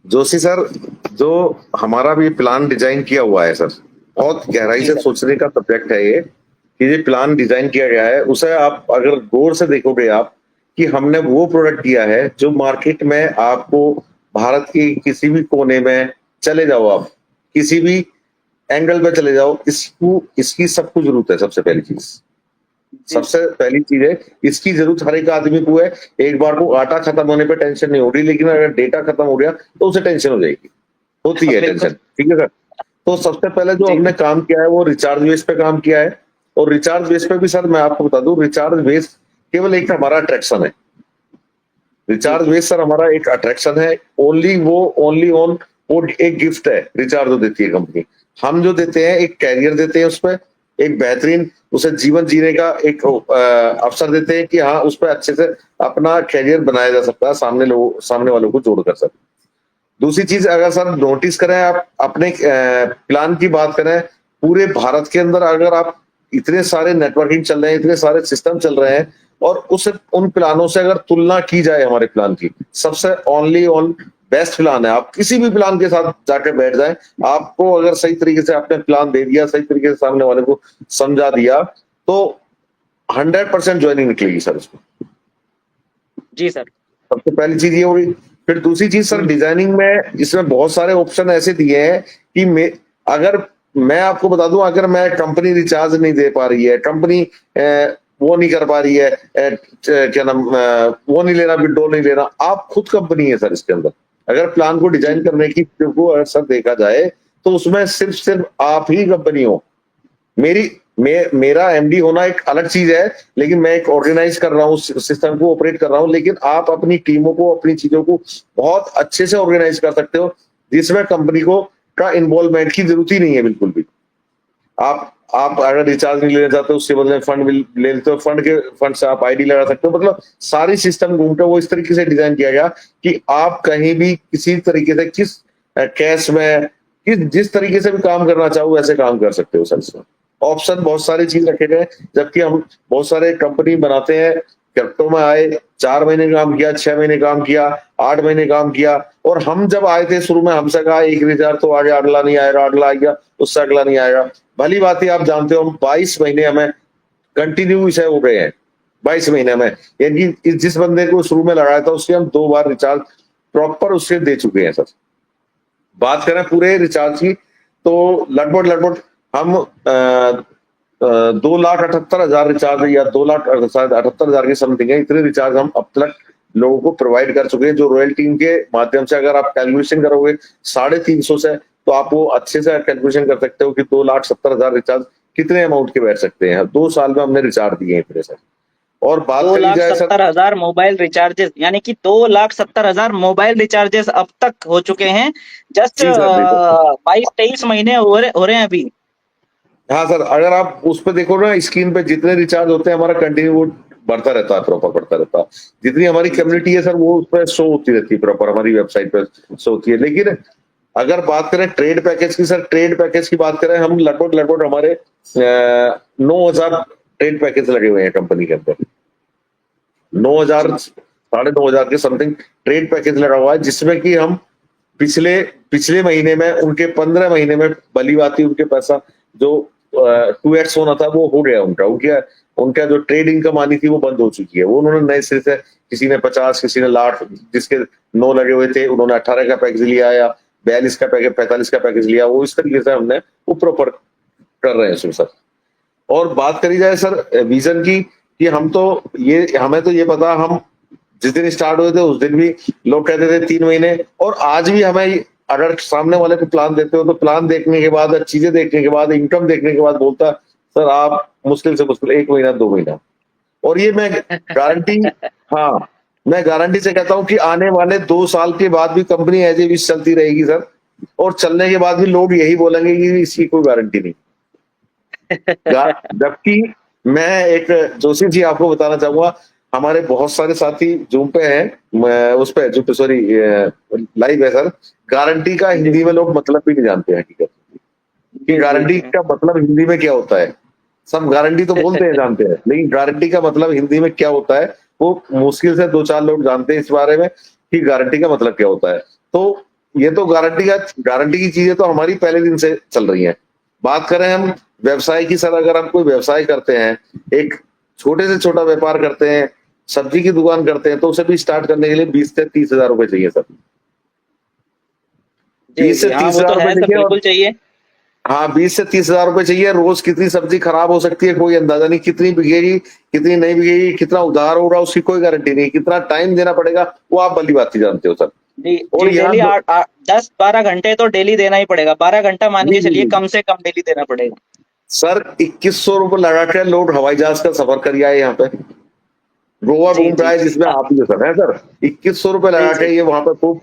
जोशी सर, जो हमारा भी प्लान डिजाइन किया हुआ है सर, बहुत गहराई जी से सर। सोचने का सब्जेक्ट है ये, कि ये प्लान डिजाइन किया गया है, उसे आप अगर गौर से देखोगे आप, कि हमने वो प्रोडक्ट दिया है जो मार्केट में आपको भारत की किसी भी कोने में चले जाओ, आप किसी भी एंगल पे चले जाओ, इसकी सबको जरूरत है। सबसे पहली चीज, जी सबसे पहली चीज है, इसकी जरूरत हर एक आदमी को है। एक बार को आटा खत्म होने पे टेंशन नहीं हो रही, लेकिन अगर डेटा खत्म हो गया तो उसे टेंशन हो जाएगी, होती है बिल्कुल। टेंशन। ठीक है सर। तो सबसे पहले जो जी हमने काम किया है वो रिचार्ज बेस पे काम किया है, और रिचार्ज बेस पे भी सर मैं आपको बता दूं, रिचार्ज बेस केवल एक हमारा अट्रैक्शन है। जी रिचार्ज जी बेस सर हमारा एक अट्रैक्शन है, ओनली ऑन, वो एक गिफ्ट है रिचार्ज जो देती है कंपनी। हम जो देते हैं एक कैरियर देते हैं, उस पर एक बेहतरीन उसे जीवन जीने का एक अवसर देते हैं, कि हाँ उस पर अच्छे से अपना कैरियर बनाया जा सकता है, सामने वालों को जोड़कर सर। दूसरी चीज अगर सर नोटिस करें, आप अपने प्लान की बात करें, पूरे भारत के अंदर अगर आप, इतने सारे नेटवर्किंग चल रहे हैं, इतने सारे सिस्टम चल रहे हैं, और उन प्लानों से अगर तुलना की जाए हमारे प्लान की, सबसे ओनली ऑन बेस्ट प्लान है। आप किसी भी प्लान के साथ जाके बैठ जाए, आपको अगर सही तरीके से आपने प्लान दे दिया, सही तरीके से सामने वाले को समझा दिया, तो 100% ज्वाइनिंग निकलेगी सर उसमें। जी सर। सबसे पहली चीज ये होगी। फिर दूसरी चीज सर, डिजाइनिंग में इसमें बहुत सारे ऑप्शन ऐसे दिए हैं कि अगर मैं आपको बता दूं, अगर मैं कंपनी रिचार्ज नहीं दे पा रही है, कंपनी वो नहीं कर पा रही है, क्या नाम, वो नहीं लेना, विड्रॉ नहीं लेना, आप खुद कंपनी है सर इसके अंदर। अगर प्लान को डिजाइन करने की को अगर सर देखा जाए, तो उसमें सिर्फ आप ही कंपनी हो। मेरी मेरा एमडी होना एक अलग चीज है, लेकिन मैं एक ऑर्गेनाइज कर रहा हूँ, सिस्टम को ऑपरेट कर रहा हूँ, लेकिन आप अपनी टीमों को, अपनी चीजों को बहुत अच्छे से ऑर्गेनाइज कर सकते हो, जिसमें कंपनी को का इन्वॉल्वमेंट की जरूरत ही नहीं है बिल्कुल भी। आप अगर रिचार्ज नहीं लेना चाहते हो, उसके बदले फंड ले लेते हो, फंड से आप आईडी लगा सकते हो। मतलब सारी सिस्टम घूमकर वो इस तरीके से डिजाइन किया गया कि आप कहीं भी किसी तरीके से किस कैश में जिस तरीके से भी काम करना चाहो वैसे काम कर सकते हो सर। इसमें ऑप्शन बहुत सारी चीज रखे गए, जबकि हम बहुत सारे कंपनी बनाते हैं, क्रिप्टो में आए, 4 महीने काम किया, 6 महीने काम किया, 8 महीने काम किया, और हम जब आए थे शुरू में हमसे कहा एक रिचार्ज तो आगे अगला नहीं आएगा, अगला आ गया, उससे अगला नहीं आएगा। भली बात है, आप जानते हो हम 22 महीने हमें कंटिन्यू इसे हो गए हैं, 22 महीने में, यानी जिस बंदे को शुरू में लगाया था उसके हम 2 बार रिचार्ज प्रॉपर उससे दे चुके हैं सर। बात करें पूरे रिचार्ज की तो लगभग हम 2,78,000 रिचार्ज या 2,78,000 के समथिंग है, इतने रिचार्ज हम अब तक लोगों को प्रोवाइड कर चुके हैं, जो रॉयल टीम के माध्यम से अगर आप कैलकुलेशन करोगे 350 से, तो आप वो अच्छे से कैलकुलेशन कर सकते हो कि 2,70,000 रिचार्ज कितने अमाउंट के बैठ सकते हैं। 2 साल में हमने रिचार्ज दिए हैं इतने सर। और बात दो करी लाख जाए सर, सत्तर हजार मोबाइल रिचार्जेस, यानी कि 2,70,000 मोबाइल रिचार्जेस अब तक हो चुके हैं। जस्ट जी सर बिल्कुल। 22-23 महीने हो रहे हैं अभी। हाँ सर, अगर आप उस पे देखो ना स्क्रीन पे जितने रिचार्ज होते हैं हमारा कंटिन्यू वो बढ़ता रहता है, प्रॉपर बढ़ता रहता है। जितनी हमारी जी जी। कम्युनिटी है सर वो उस पर शो होती रहती है, प्रॉपर हमारी वेबसाइट पे शो होती है। लेकिन अगर बात करें ट्रेड पैकेज की सर, ट्रेड पैकेज की बात करें, हम लगभग हमारे 9,000 ट्रेड पैकेज लगे हुए हैं कंपनी के अंदर। 9,000 9,500 के समथिंग ट्रेड पैकेज लगा हुआ है, जिसमें कि हम पिछले पिछले महीने में उनके 15 महीने में भली बात ही उनके पैसा जो 2x होना था वो हो गया उनका। उनका जो ट्रेड इनकम आनी थी वो बंद हो चुकी है। वो उन्होंने नए सिरे से, किसी ने 50, किसी ने 1,00,000, जिसके 9 लगे हुए थे उन्होंने 18 का पैकेज लिया या 42 का पैकेज, 45 का पैकेज लिया। वो इस तरीके से हमने वो प्रॉपर कर रहे हैं इसमें सर। और बात करी जाए सर विजन की, कि हमें तो ये पता, हम जिस दिन स्टार्ट हुए थे उस दिन भी लोग कहते थे 3 महीने, और आज भी हमें अगर सामने वाले को प्लान देते हो तो प्लान देखने के बाद, चीजें देखने के बाद, इनकम देखने के बाद बोलता है सर आप मुश्किल से मुश्किल 1 महीना 2 महीना। और ये मैं गारंटी, हाँ, मैं गारंटी से कहता हूँ कि आने वाले 2 साल के बाद भी कंपनी एज ए विश चलती रहेगी सर, और चलने के बाद भी लोग यही बोलेंगे कि इसकी कोई गारंटी नहीं। जबकि मैं एक जोशी जी आपको बताना चाहूंगा, हमारे बहुत सारे साथी जूम पे हैं, उस पे जो सॉरी लाइव है सर। गारंटी का हिंदी में लोग मतलब भी नहीं जानते हैं हकीकत कि गारंटी का मतलब हिंदी में क्या होता है। सब गारंटी तो बोलते हैं जानते हैं, लेकिन गारंटी का मतलब हिंदी में क्या होता है वो मुश्किल से 2-4 लोग जानते हैं इस बारे में कि गारंटी का मतलब क्या होता है। तो ये तो गारंटी की चीजें तो हमारी पहले दिन से चल रही है। बात करें हम व्यवसाय की सर, अगर हम कोई व्यवसाय करते हैं, एक छोटे से छोटा व्यापार करते हैं, सब्जी की दुकान करते हैं, तो उसे भी स्टार्ट करने के लिए 20 से 30,000 रुपए चाहिए सर। जी 20 से जी, हाँ तीस वो तो हजार है रुपए सर, चाहिए। और बिल्कुल चाहिए। हाँ, 20 से 30,000 रुपए चाहिए। रोज कितनी सब्जी खराब हो सकती है कोई अंदाजा नहीं, कितनी बिकेगी, कितनी नहीं बिकेगी, कितना उधार होगा उसकी कोई गारंटी नहीं, कितना टाइम देना पड़ेगा वो आप भली बात ही जानते हो सर। जी और जी, यहाँ डेली 10-12 घंटे तो डेली देना ही पड़ेगा। 12 घंटा मान जी के जी चलिए, जी कम से कम डेली देना पड़ेगा। सर, 2,100 रुपए लगा के लोग हवाई जहाज का सफर कर आए यहाँ पे, गोवा जी घूम के जी आए, जी, जिसमें आप ही हो सर, है सर। 2,100 रुपए जी लगा जी के ये वहां पे खूब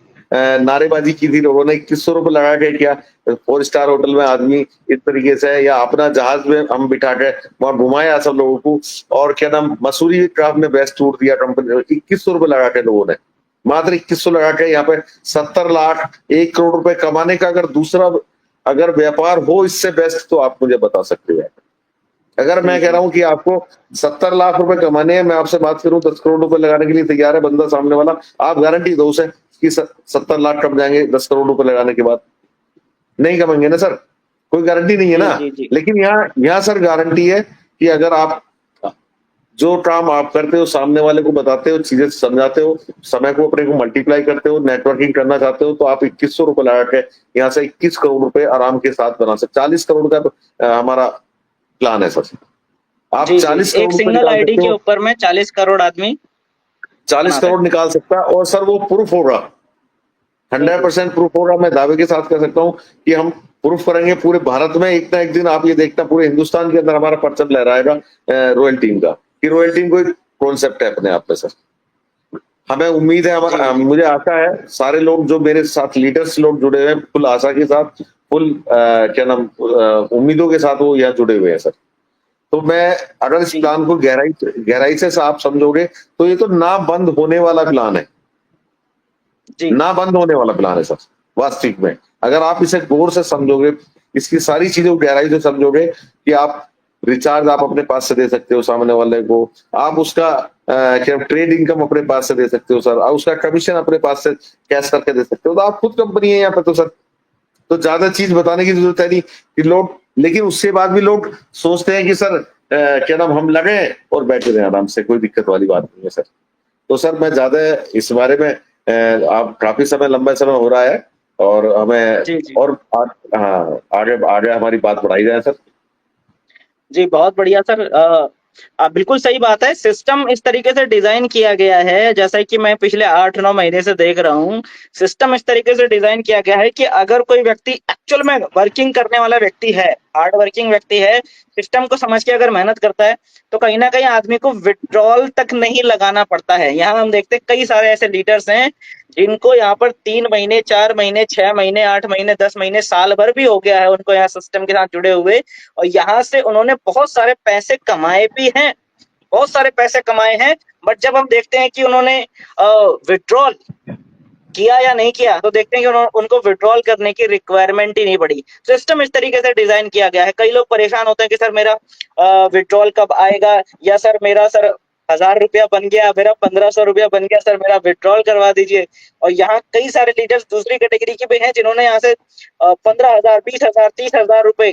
नारेबाजी की थी लोगों ने। 2,100 रुपए लगा के किया, 4 स्टार होटल में आदमी इस तरीके से, या अपना जहाज में हम बिठा के वहां घुमाया सब लोगों को। और क्या नाम, मसूरी क्राफ्ट में बेस्ट टूर दिया कंपनी। 2,100 रुपए लगा के लोगों ने, मात्र 2,100 लगा के यहाँ पे 70 लाख 1 करोड़ रुपए कमाने का अगर दूसरा अगर व्यापार हो इससे बेस्ट, तो आप मुझे बता सकते हैं। अगर जी मैं कह जी। रहा हूं कि आपको 70 लाख रुपए कमाने हैं, मैं आपसे बात करूं 10 करोड़ रुपए लगाने के लिए तैयार है बंदा सामने वाला, आप गारंटी दो उसे कि 70 लाख कम जाएंगे 10 करोड़ रुपए लगाने के बाद? नहीं कमेंगे ना सर, कोई गारंटी नहीं है जी ना। जी जी। लेकिन यहाँ यहाँ सर गारंटी है कि अगर आप जो काम आप करते हो, सामने वाले को बताते हो, चीजें समझाते हो, समय को अपने को मल्टीप्लाई करते हो, नेटवर्किंग करना चाहते हो, तो आप 2,100 रुपए लगा के यहाँ से 21 करोड़ रुपए आराम के साथ बना सकते। 40 करोड़ का हमारा प्लान है सर। आप जी जी, 40 एक करोड़ रुपए सिंगल निकाल आईडी सकते के हो। ऊपर में 40 करोड़ आदमी 40 बना करोड़ सकते निकाल सकता है, और सर वो प्रूफ होगा, हैं। जी 100% प्रूफ होगा। मैं दावे के साथ कह सकता हूँ कि हम प्रूफ करेंगे पूरे भारत में। एक ना एक दिन आप ये देखना पूरे हिंदुस्तान के अंदर हमारा परचम लहराएगा रॉयल टीम का, कि रॉयल टीम कोई कॉन्सेप्ट है अपने आप में सर। हमें उम्मीद है, जी हमारा जी मुझे आशा है, सारे लोग जो मेरे साथ लीडर्स लोग जुड़े हुए हैं, फुल आशा के साथ, फुल क्या नाम उम्मीदों के साथ वो यहाँ जुड़े हुए हैं सर। तो मैं अगर इस जी प्लान को गहराई से आप समझोगे तो ये तो ना बंद होने वाला प्लान है, जी ना बंद होने वाला प्लान है सर वास्तविक में। अगर आप इसे गौर से समझोगे, इसकी सारी चीजों को गहराई से समझोगे, कि आप रिचार्ज आप अपने पास से दे सकते हो सामने वाले को, आप उसका क्या ट्रेड इनकम अपने पास से दे सकते हो सर, और उसका कमीशन अपने पास से कैश करके दे सकते हो, तो आप खुद कंपनी है यहाँ पे तो सर। तो ज्यादा चीज बताने की जरूरत है नहीं कि लोग, लेकिन उसके बाद भी लोग सोचते हैं कि सर क्या नाम हम लगे और बैठे रहे आराम से, कोई दिक्कत वाली बात नहीं है सर। तो सर मैं ज्यादा इस बारे में आप काफी समय लंबा समय हो रहा है, और हमें जी जी और हाँ आगे आगे हमारी बात बढ़ाई जाए सर। जी, बहुत बढ़िया सर। बिल्कुल सही बात है। सिस्टम इस तरीके से डिजाइन किया गया है, जैसा कि मैं पिछले 8-9 महीने से देख रहा हूँ। सिस्टम इस तरीके से डिजाइन किया गया है कि अगर कोई व्यक्ति एक्चुअल में वर्किंग करने वाला व्यक्ति है, हार्ड वर्किंग व्यक्ति है, सिस्टम को समझ के अगर मेहनत करता है, तो कहीं ना कहीं आदमी को विड्रॉल तक नहीं लगाना पड़ता है। यहाँ हम देखते हैं कई सारे ऐसे लीडर्स हैं जिनको यहाँ पर 3 महीने, 4 महीने, 6 महीने, 8 महीने, 10 महीने, साल भर भी हो गया है उनको यहाँ सिस्टम के साथ जुड़े हुए, और यहाँ से उन्होंने बहुत सारे पैसे कमाए भी हैं, बहुत सारे पैसे कमाए हैं। बट जब हम देखते हैं कि उन्होंने विड्रॉल किया या नहीं किया, तो देखते हैं कि उनको विड्रॉल करने की रिक्वायरमेंट ही नहीं पड़ी। सिस्टम इस तरीके से डिजाइन किया गया है। कई लोग परेशान होते हैं कि सर मेरा विड्रॉल कब आएगा, या सर मेरा सर 1000 रुपया बन गया, मेरा 1500 रुपया बन गया, सर मेरा विड्रॉल करवा दीजिए। और यहाँ कई सारे लीडर्स दूसरी कैटेगरी के भी हैं जिन्होंने यहाँ से 15,000, 20,000, 30,000 रुपए,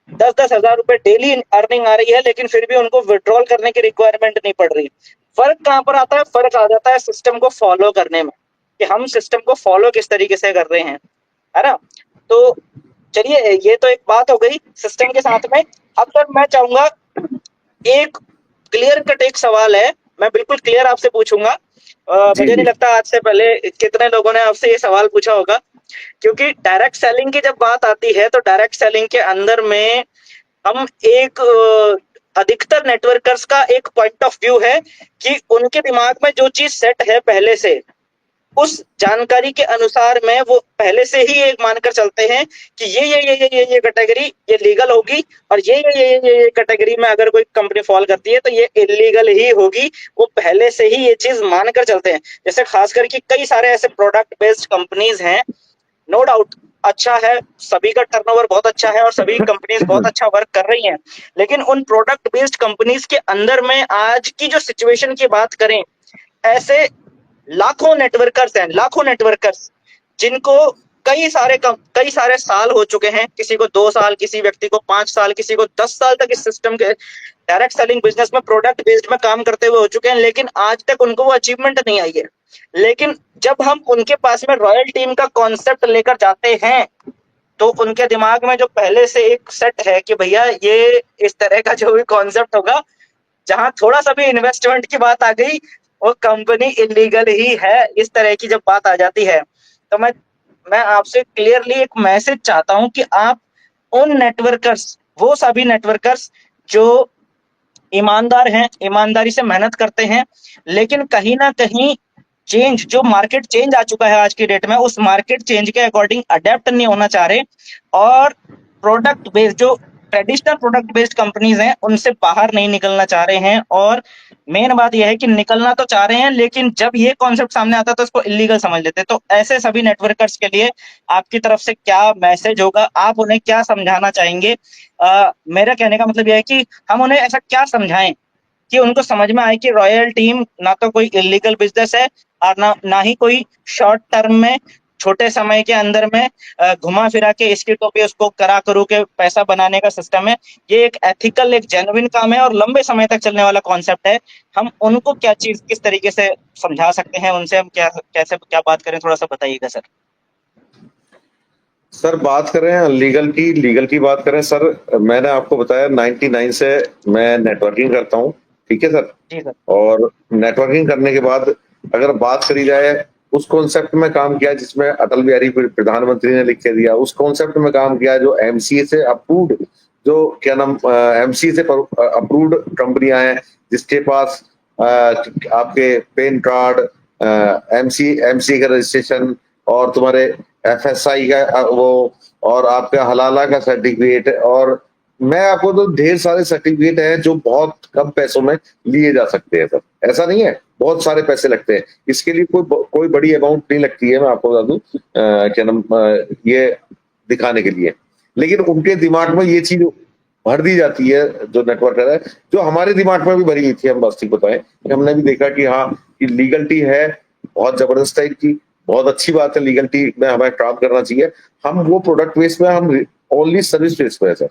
10-10 हजार रुपए डेली अर्निंग आ रही है, लेकिन फिर भी उनको विड्रॉल करने की रिक्वायरमेंट नहीं पड़ रही। फर्क कहाँ पर आता है? फर्क आ जाता है सिस्टम को फॉलो करने में, कि हम सिस्टम को फॉलो किस तरीके से कर रहे हैं, है ना? तो चलिए, ये तो एक बात हो गई सिस्टम के साथ में। अब सर मैं चाहूंगा, एक क्लियर कट एक सवाल है, मैं बिल्कुल क्लियर आपसे पूछूंगा। जी मुझे नहीं जी लगता आज से पहले कितने लोगों ने आपसे ये सवाल पूछा होगा, क्योंकि डायरेक्ट सेलिंग की जब बात आती है तो डायरेक्ट सेलिंग के अंदर में हम एक अधिकतर नेटवर्कर्स का एक पॉइंट ऑफ व्यू है कि उनके दिमाग में जो चीज सेट है पहले से, उस जानकारी के अनुसार में वो पहले से ही एक मानकर चलते हैं कि ये कैटेगरी ये लीगल होगी, और ये कैटेगरी में अगर कोई कंपनी फॉल करती है तो ये इलीगल ही होगी। वो पहले से ही ये चीज मानकर चलते हैं। जैसे खास करके कई सारे ऐसे प्रोडक्ट बेस्ड कंपनीज हैं, नो डाउट अच्छा है, सभी का टर्नओवर बहुत अच्छा है और सभी कंपनीज बहुत अच्छा वर्क कर रही हैं, लेकिन उन प्रोडक्ट बेस्ड कंपनीज के अंदर में आज की जो सिचुएशन की बात करें, ऐसे लाखों नेटवर्कर्स हैं, लाखों नेटवर्कर्स, जिनको कई सारे साल हो चुके हैं, किसी को 2 साल, किसी व्यक्ति को 5 साल, किसी को 10 साल तक इस सिस्टम के डायरेक्ट सेलिंग बिजनेस में प्रोडक्ट बेस्ड में काम करते हुए हो चुके हैं, लेकिन आज तक उनको वो अचीवमेंट नहीं आई है। लेकिन जब हम उनके पास में रॉयल टीम का कॉन्सेप्ट लेकर जाते हैं, तो उनके दिमाग में जो पहले से एक सेट है कि भैया ये इस तरह का जो भी कॉन्सेप्ट होगा, जहां थोड़ा सा भी इन्वेस्टमेंट की बात आ गई, वो कंपनी इलीगल ही है, इस तरह की जब बात आ जाती है, तो मैं आपसे क्लियरली एक मैसेज चाहता हूं कि आप उन नेटवर्कर्स, वो सभी नेटवर्कर्स जो ईमानदार हैं, ईमानदारी से मेहनत करते हैं, लेकिन कहीं ना कहीं चेंज, जो मार्केट चेंज आ चुका है आज की डेट में, उस मार्केट चेंज के अकॉर्डिंग अडेप्ट नहीं होना चाह रहे, और प्रोडक्ट बेस्ड जो ट्रेडिशनल प्रोडक्ट बेस्ड कंपनीज हैं उनसे बाहर नहीं निकलना चाह रहे हैं। और मेन बात यह है कि निकलना तो चाह रहे हैं, लेकिन जब ये कॉन्सेप्ट सामने आता है तो इसको इलीगल समझ लेते हैं। तो ऐसे सभी नेटवर्कर्स के लिए आपकी तरफ से क्या मैसेज होगा, आप उन्हें क्या समझाना चाहेंगे? मेरा कहने का मतलब यह है कि हम उन्हें ऐसा क्या समझाएं कि उनको समझ में आए कि रॉयल टीम ना तो कोई इलीगल बिजनेस है, और ना ही कोई शॉर्ट टर्म में, छोटे समय के अंदर में घुमा फिरा के इसकी टोपी उसको करा करू के पैसा बनाने का सिस्टम है। ये एक एथिकल, एक जेन्युइन काम है और लंबे समय तक चलने वाला कॉन्सेप्ट है। हम उनको क्या चीज किस तरीके से समझा सकते हैं, उनसे हम क्या बात करें, थोड़ा सा बताइएगा सर। सर बात करें लीगल की बात करें सर, मैंने आपको बताया 99 से मैं नेटवर्किंग करता हूँ, ठीक है सर। जी सर। और नेटवर्किंग करने के बाद अगर बात करी जाए उस कॉन्सेप्ट में काम किया जिसमें अटल बिहारी प्रधानमंत्री ने लिख के दिया, उस कॉन्सेप्ट में काम किया जो एमसीए से अप्रूव्ड, जो क्या नाम एमसीए से अप्रूव्ड कंपनियां हैं, जिसके पास आपके पैन कार्ड, एमसी एमसी का रजिस्ट्रेशन और तुम्हारे एफएसआई का वो, और आपका हलाला का सर्टिफिकेट, और मैं आपको तो ढेर सारे सर्टिफिकेट हैं जो बहुत कम पैसों में लिए जा सकते हैं सर। ऐसा नहीं है, बहुत सारे पैसे लगते हैं इसके लिए, कोई बड़ी अमाउंट नहीं लगती है, मैं आपको बता दूं क्या नाम ये दिखाने के लिए। लेकिन उनके दिमाग में ये चीज भर दी जाती है जो नेटवर्क है, जो हमारे दिमाग में भी भरी हुई थी। हम बात बताएं, हमने भी देखा कि हाँ कि लीगलिटी है बहुत जबरदस्त टाइप की, बहुत अच्छी बात है, लीगलिटी में हमें काम करना चाहिए। हम वो प्रोडक्ट बेस में, हम ओनली सर्विस बेस पे है सर,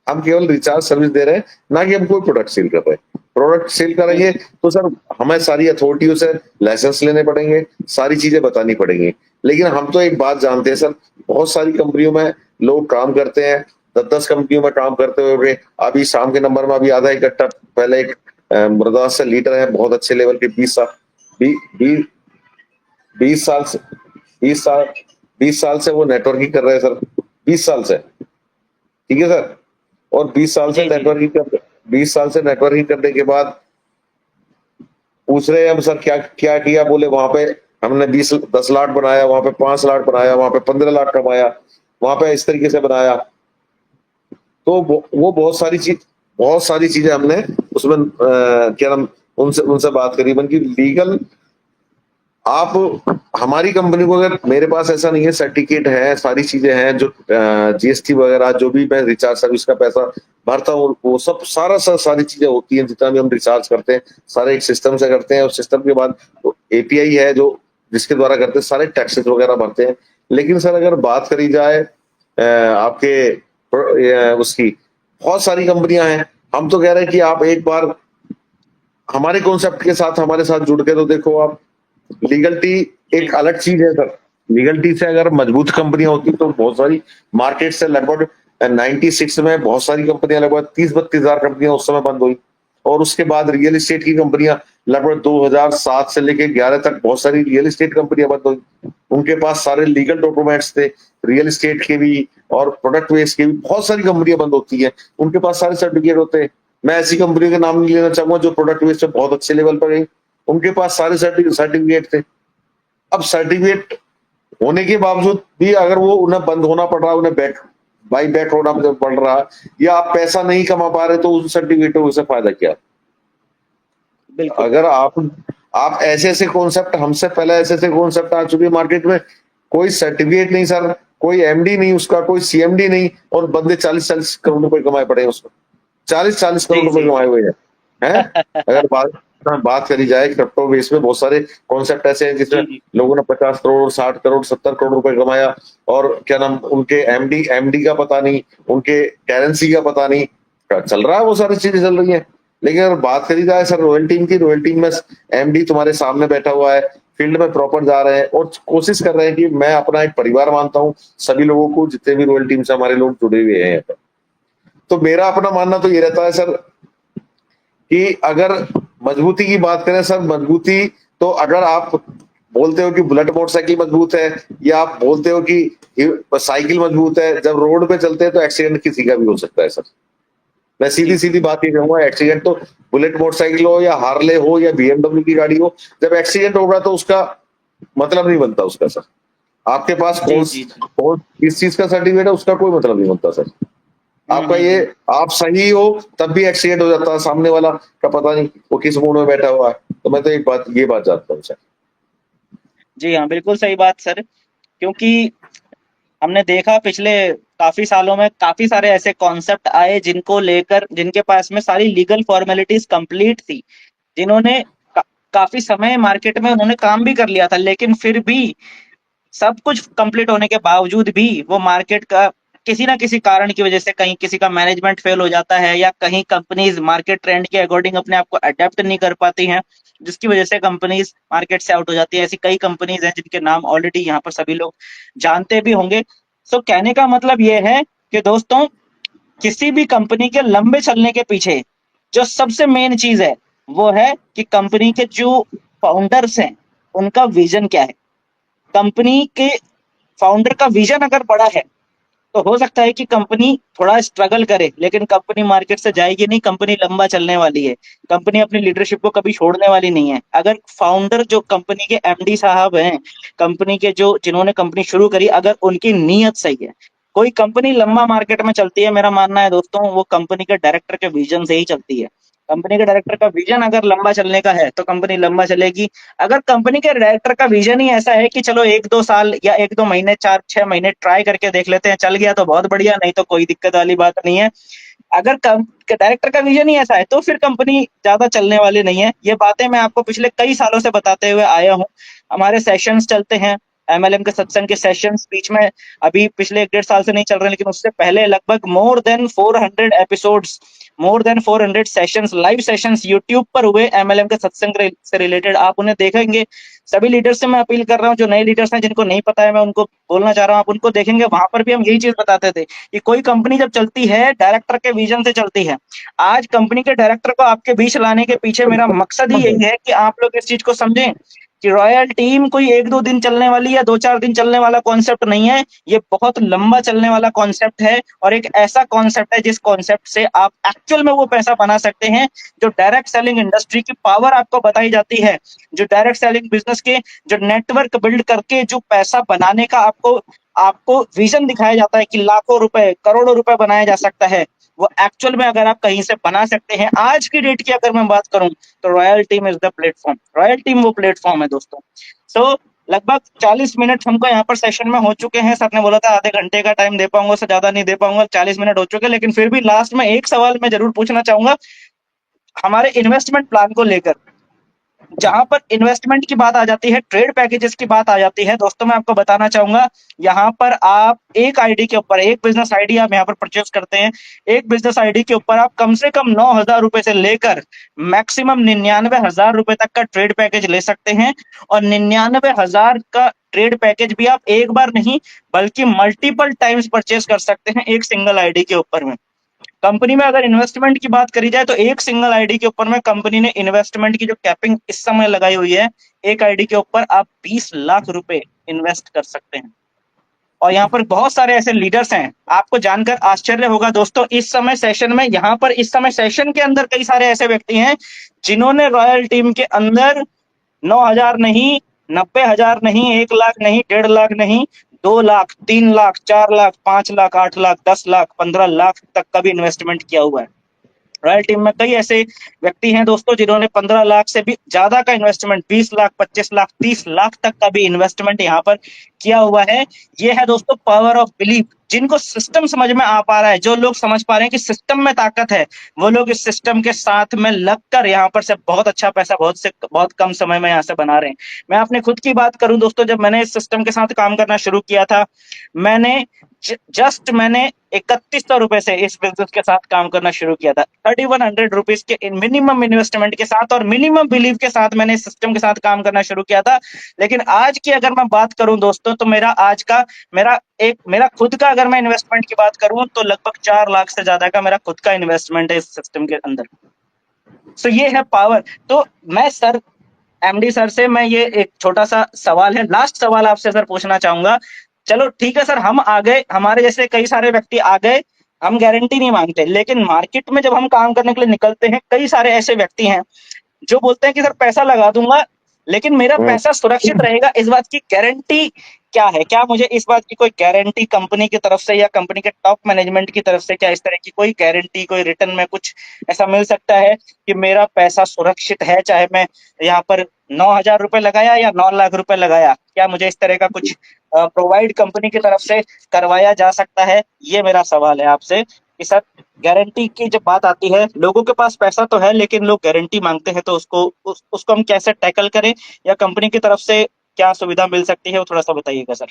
हम केवल रिचार्ज सर्विस दे रहे हैं, ना कि हम कोई प्रोडक्ट सेल कर रहे हैं। प्रोडक्ट सेल करेंगे तो सर हमें सारी अथॉरिटियों से लाइसेंस लेने पड़ेंगे, सारी चीजें बतानी पड़ेंगी। लेकिन हम तो एक बात जानते हैं सर, बहुत सारी कंपनियों में लोग काम करते हैं, 10-10 कंपनियों में काम करते हुए अभी शाम के नंबर में अभी आधा इकट्ठा, पहले एक मुर्दास से लीडर है बहुत अच्छे लेवल के, 20 साल से 20 साल से वो नेटवर्किंग कर रहे हैं सर, 20 साल से, ठीक है सर। और 20 साल से जी जी। नेटवर्किंग कर 20 साल से नेटवर्किंग करने के बाद पूछ रहे हैं हम सर क्या क्या किया, बोले वहां पे हमने 10 लाख बनाया, वहां पे 5 लाख बनाया, वहां पे 15 लाख कमाया, वहां पे इस तरीके से बनाया। तो वो बहुत सारी चीजें हमने उसमें क्या नाम उनसे उनसे बात करी, बल्कि लीगल आप हमारी कंपनी को, अगर मेरे पास ऐसा नहीं है, सर्टिफिकेट है, सारी चीजें हैं, जो जीएसटी वगैरह जो भी मैं रिचार्ज सर्विस का पैसा भरता हूँ, वो सब सारी चीजें होती हैं, जितना भी हम रिचार्ज करते हैं सारे एक सिस्टम से करते हैं, और सिस्टम के बाद एपीआई है जो जिसके द्वारा करते हैं, सारे टैक्सेस वगैरह भरते हैं। लेकिन सर अगर बात करी जाए आपके उसकी, बहुत सारी कंपनियां हैं, हम तो कह रहे हैं कि आप एक बार हमारे कॉन्सेप्ट के साथ हमारे साथ जुड़ के तो देखो आप। लीगलिटी जी एक अलग चीज है सर, लीगलिटी से अगर मजबूत कंपनियां होती तो बहुत सारी मार्केट से लगभग 96 में बहुत सारी कंपनियां, लगभग 30-32 हजार कंपनियां उस समय बंद हुई। और उसके बाद रियल एस्टेट की कंपनियां लगभग 2007 से लेके 11 तक बहुत सारी रियल एस्टेट कंपनियां बंद हुई। उनके पास सारे लीगल डॉक्यूमेंट्स थे, रियल एस्टेट के भी और प्रोडक्ट बेस्ड के भी, बहुत सारी कंपनियां बंद होती है, उनके पास सारे सर्टिफिकेट होते हैं। मैं ऐसी कंपनियों के नाम नहीं लेना चाहूंगा जो प्रोडक्ट बेस्ड पे बहुत अच्छे लेवल पर गई, उनके पास सारे सर्टिफिकेट थे। अब सर्टिफिकेट होने के बावजूद भी अगर वो उन्हें बंद होना पड़ रहा है, उन्हें बाई बैक होना पड़ रहा है, या आप पैसा नहीं कमा पा रहे, तो उन सर्टिफिकेटों से फायदा क्या। बिल्कुल। अगर आप ऐसे ऐसे कॉन्सेप्ट, हमसे पहले ऐसे ऐसे कॉन्सेप्ट आ चुके हैं मार्केट में, कोई सर्टिफिकेट नहीं सर, कोई एमडी नहीं उसका, कोई सीएमडी नहीं, और बंदे 40-40 करोड़ रुपए कमाए पड़े हैं उसको, 40-40 करोड़ जी रुपए जी। कमाए हुए हैं। अगर बात करी जाए क्रिप्टो बेस में, बहुत सारे कॉन्सेप्ट ऐसे हैं जी जिसमें जी। लोगों ने 50 करोड़, 60 करोड़, 70 करोड़ रुपए कमाया, और क्या नाम उनके एमडी का पता नहीं, उनके करेंसी का पता नहीं, चल रहा है, वो सारी चीजें चल रही है। लेकिन अगर बात करी जाए सर रॉयल टीम की, रॉयल टीम में एमडी तुम्हारे सामने बैठा हुआ है, फील्ड में प्रॉपर जा रहे हैं और कोशिश कर रहे हैं कि मैं अपना एक परिवार मानता हूँ सभी लोगों को, जितने भी रॉयल टीम से हमारे लोग जुड़े हुए हैं। तो मेरा अपना मानना तो ये रहता है सर कि अगर मजबूती की बात करें सर, मजबूती तो अगर आप बोलते हो कि बुलेट मोटरसाइकिल मजबूत है, या आप बोलते हो कि साइकिल मजबूत है, जब रोड पे चलते हैं तो एक्सीडेंट किसी का भी हो सकता है सर। मैं सीधी जी सीधी बात ये कहूंगा, एक्सीडेंट तो बुलेट मोटरसाइकिल हो या हार्ले हो या बीएमडब्ल्यू की गाड़ी हो, जब एक्सीडेंट होगा तो उसका मतलब नहीं बनता उसका सर। आपके पास जी। जी जी। कौन किस चीज का सर्टिफिकेट है उसका कोई मतलब नहीं बनता सर। आपका ये, आप सही हो तब भी एक्सीडेंट हो जाता है, सामने वाला का पता नहीं वो किस मूड में बैठा हुआ है। तो मैं तो ये बात जानता हूँ सर। जी हाँ, बिल्कुल सही बात सर। क्योंकि हमने देखा पिछले काफी सालों में काफी सारे ऐसे कॉन्सेप्ट आए जिनको लेकर, जिनके पास में सारी लीगल फॉर्मेलिटीज कंप्लीट थी, जिन्होंने काफी समय मार्केट में उन्होंने काम भी कर लिया था, लेकिन फिर भी सब कुछ कंप्लीट होने के बावजूद भी वो मार्केट का किसी ना किसी कारण की वजह से, कहीं किसी का मैनेजमेंट फेल हो जाता है, या कहीं कंपनीज मार्केट ट्रेंड के अकॉर्डिंग अपने आप को अडेप्ट नहीं कर पाती हैं, जिसकी वजह से कंपनीज मार्केट से आउट हो जाती है। ऐसी कई कंपनीज हैं जिनके नाम ऑलरेडी यहाँ पर सभी लोग जानते भी होंगे। सो कहने का मतलब ये है कि दोस्तों, किसी भी कंपनी के लंबे चलने के पीछे जो सबसे मेन चीज है वो है कि कंपनी के जो फाउंडर्स हैं उनका विजन क्या है। कंपनी के फाउंडर का विजन अगर बड़ा है तो हो सकता है कि कंपनी थोड़ा स्ट्रगल करे, लेकिन कंपनी मार्केट से जाएगी नहीं, कंपनी लंबा चलने वाली है। कंपनी अपनी लीडरशिप को कभी छोड़ने वाली नहीं है। अगर फाउंडर जो कंपनी के एमडी साहब हैं, कंपनी के जो जिन्होंने कंपनी शुरू करी, अगर उनकी नीयत सही है, कोई कंपनी लंबा मार्केट में चलती है, मेरा मानना है दोस्तों, वो कंपनी के डायरेक्टर के विजन से ही चलती है। कंपनी के डायरेक्टर का विजन अगर लंबा चलने का है तो कंपनी लंबा चलेगी। अगर कंपनी के डायरेक्टर का विजन ही ऐसा है कि चलो 1-2 साल या 1-2 महीने, 4-6 महीने ट्राई करके देख लेते हैं, चल गया तो बहुत बढ़िया, नहीं तो कोई दिक्कत वाली बात नहीं है। अगर डायरेक्टर का विजन ही ऐसा है तो फिर कंपनी ज्यादा चलने वाली नहीं है। ये बातें मैं आपको पिछले कई सालों से बताते हुए आया हूँ। हमारे सेशंस चलते हैं, एमएलएम के सत्संग के सेशंस बीच में अभी पिछले 1-1.5 साल से नहीं चल रहे, लेकिन उससे पहले लगभग more than 400 sessions, live sessions YouTube पर हुए एमएलएम के सत्संग से रिलेटेड। आप उन्हें देखेंगे। सभी लीडर्स से मैं अपील कर रहा हूँ, जो नए लीडर्स हैं जिनको नहीं पता है, मैं उनको बोलना चाह रहा हूँ, आप उनको देखेंगे, वहां पर भी हम यही चीज बताते थे कि कोई कंपनी जब चलती है डायरेक्टर के विजन से चलती है। आज कंपनी के डायरेक्टर को आपके बीच लाने के पीछे मेरा मकसद ही यही है कि आप लोग इस चीज को समझें कि रॉयल टीम कोई 1-2 दिन चलने वाली या 2-4 दिन चलने वाला कॉन्सेप्ट नहीं है। ये बहुत लंबा चलने वाला कॉन्सेप्ट है, और एक ऐसा कॉन्सेप्ट है जिस कॉन्सेप्ट से आप एक्चुअल में वो पैसा बना सकते हैं जो डायरेक्ट सेलिंग इंडस्ट्री की पावर आपको बताई जाती है, जो डायरेक्ट सेलिंग बिजनेस के जो नेटवर्क बिल्ड करके जो पैसा बनाने का आपको आपको विजन दिखाया जाता है कि लाखों रुपए, करोड़ों रुपए बनाया जा सकता है, वो एक्चुअल में अगर आप कहीं से बना सकते हैं। आज की डेट की अगर मैं बात करूं तो royal team is the platform. Royal team वो प्लेटफॉर्म है दोस्तों। सो लगभग 40 मिनट हमको यहाँ पर सेशन में हो चुके हैं। सर ने बोला था आधे घंटे का टाइम दे पाऊंगा, उससे ज्यादा नहीं दे पाऊंगा, 40 मिनट हो चुके, लेकिन फिर भी लास्ट में एक सवाल मैं जरूर पूछना चाहूंगा हमारे इन्वेस्टमेंट प्लान को लेकर। जहां पर इन्वेस्टमेंट की बात आ जाती है, ट्रेड पैकेजेस की बात आ जाती है, दोस्तों मैं आपको बताना चाहूंगा, यहाँ पर आप एक आईडी के ऊपर, एक बिजनेस आईडी आप यहाँ पर परचेज करते हैं, एक बिजनेस आईडी के ऊपर आप कम से कम 9,000 रुपए से लेकर मैक्सिमम 99,000 रुपए तक का ट्रेड पैकेज ले सकते हैं। और 99,000 का ट्रेड पैकेज भी आप एक बार नहीं बल्कि मल्टीपल टाइम्स परचेज कर सकते हैं एक सिंगल आईडी के ऊपर में। कंपनी में अगर इन्वेस्टमेंट की बात करी जाए तो एक सिंगल आईडी के ऊपर में कंपनी ने इन्वेस्टमेंट की जो कैपिंग इस समय लगाई हुई है, एक आईडी के ऊपर आप 20 लाख रुपए इन्वेस्ट कर सकते हैं। और यहाँ पर बहुत सारे ऐसे लीडर्स हैं, आपको जानकर आश्चर्य होगा दोस्तों, इस समय सेशन में, यहाँ पर इस समय सेशन के अंदर कई सारे ऐसे व्यक्ति हैं जिन्होंने रॉयल टीम के अंदर 9,000 नहीं, 90,000 नहीं, 1 लाख नहीं, 1.5 लाख नहीं, 2 लाख, 3 लाख, 4 लाख, 5 लाख, 8 लाख, 10 लाख, 15 लाख तक का भी इन्वेस्टमेंट किया हुआ है। रॉयल टीम में कई ऐसे व्यक्ति हैं दोस्तों जिन्होंने 15 लाख से भी ज्यादा का इन्वेस्टमेंट, 20 लाख, 25 लाख, 30 लाख तक का भी इन्वेस्टमेंट यहाँ पर किया हुआ है। ये है दोस्तों पावर ऑफ बिलीफ। जिनको सिस्टम समझ में आ पा रहा है, जो लोग समझ पा रहे हैं कि सिस्टम में ताकत है, वो लोग इस सिस्टम के साथ में लगकर यहाँ पर से बहुत अच्छा पैसा बहुत कम समय में यहाँ से बना रहे हैं। मैं अपने खुद की बात करूं दोस्तों, जब मैंने इस सिस्टम के साथ काम करना शुरू किया था, मैंने 3100 रुपए से इस बिजनेस के साथ काम करना शुरू किया था। 3100 रुपीज के मिनिमम इन्वेस्टमेंट के साथ और मिनिमम बिलीव के साथ मैंने इस सिस्टम के साथ काम करना शुरू किया था। लेकिन आज की अगर मैं बात करूं दोस्तों, तो मेरा खुद का अगर मैं इन्वेस्टमेंट की बात करूं तो लगभग 4 लाख से ज्यादा का मेरा खुद का इन्वेस्टमेंट है इस सिस्टम के अंदर। सो ये है पावर। तो मैं सर, एमडी सर से मैं ये एक छोटा सा सवाल है, लास्ट सवाल आपसे सर पूछना चाहूंगा। चलो ठीक है सर, हम आ गए, हमारे जैसे कई सारे व्यक्ति आ गए, हम गारंटी नहीं मांगते, लेकिन मार्केट में जब हम काम करने के लिए निकलते हैं, कई सारे ऐसे व्यक्ति हैं जो बोलते हैं कि सर पैसा लगा दूंगा, लेकिन मेरा पैसा सुरक्षित रहेगा, इस बात की गारंटी क्या है? क्या मुझे इस बात की कोई गारंटी कंपनी की तरफ से या कंपनी के टॉप मैनेजमेंट की तरफ से, क्या इस तरह की कोई गारंटी, कोई रिटर्न में कुछ ऐसा मिल सकता है कि मेरा पैसा सुरक्षित है, चाहे मैं यहाँ पर 9,000 रुपए लगाया या 9 लाख रुपए लगाया? क्या मुझे इस तरह का कुछ प्रोवाइड कंपनी की तरफ से करवाया जा सकता है? ये मेरा सवाल है आपसे कि सर, गारंटी की जब बात आती है, लोगों के पास पैसा तो है लेकिन लोग गारंटी मांगते हैं, तो उसको हम कैसे टैकल करें, या कंपनी की तरफ से क्या सुविधा मिल सकती है, वो थोड़ा सा बताइएगा सर।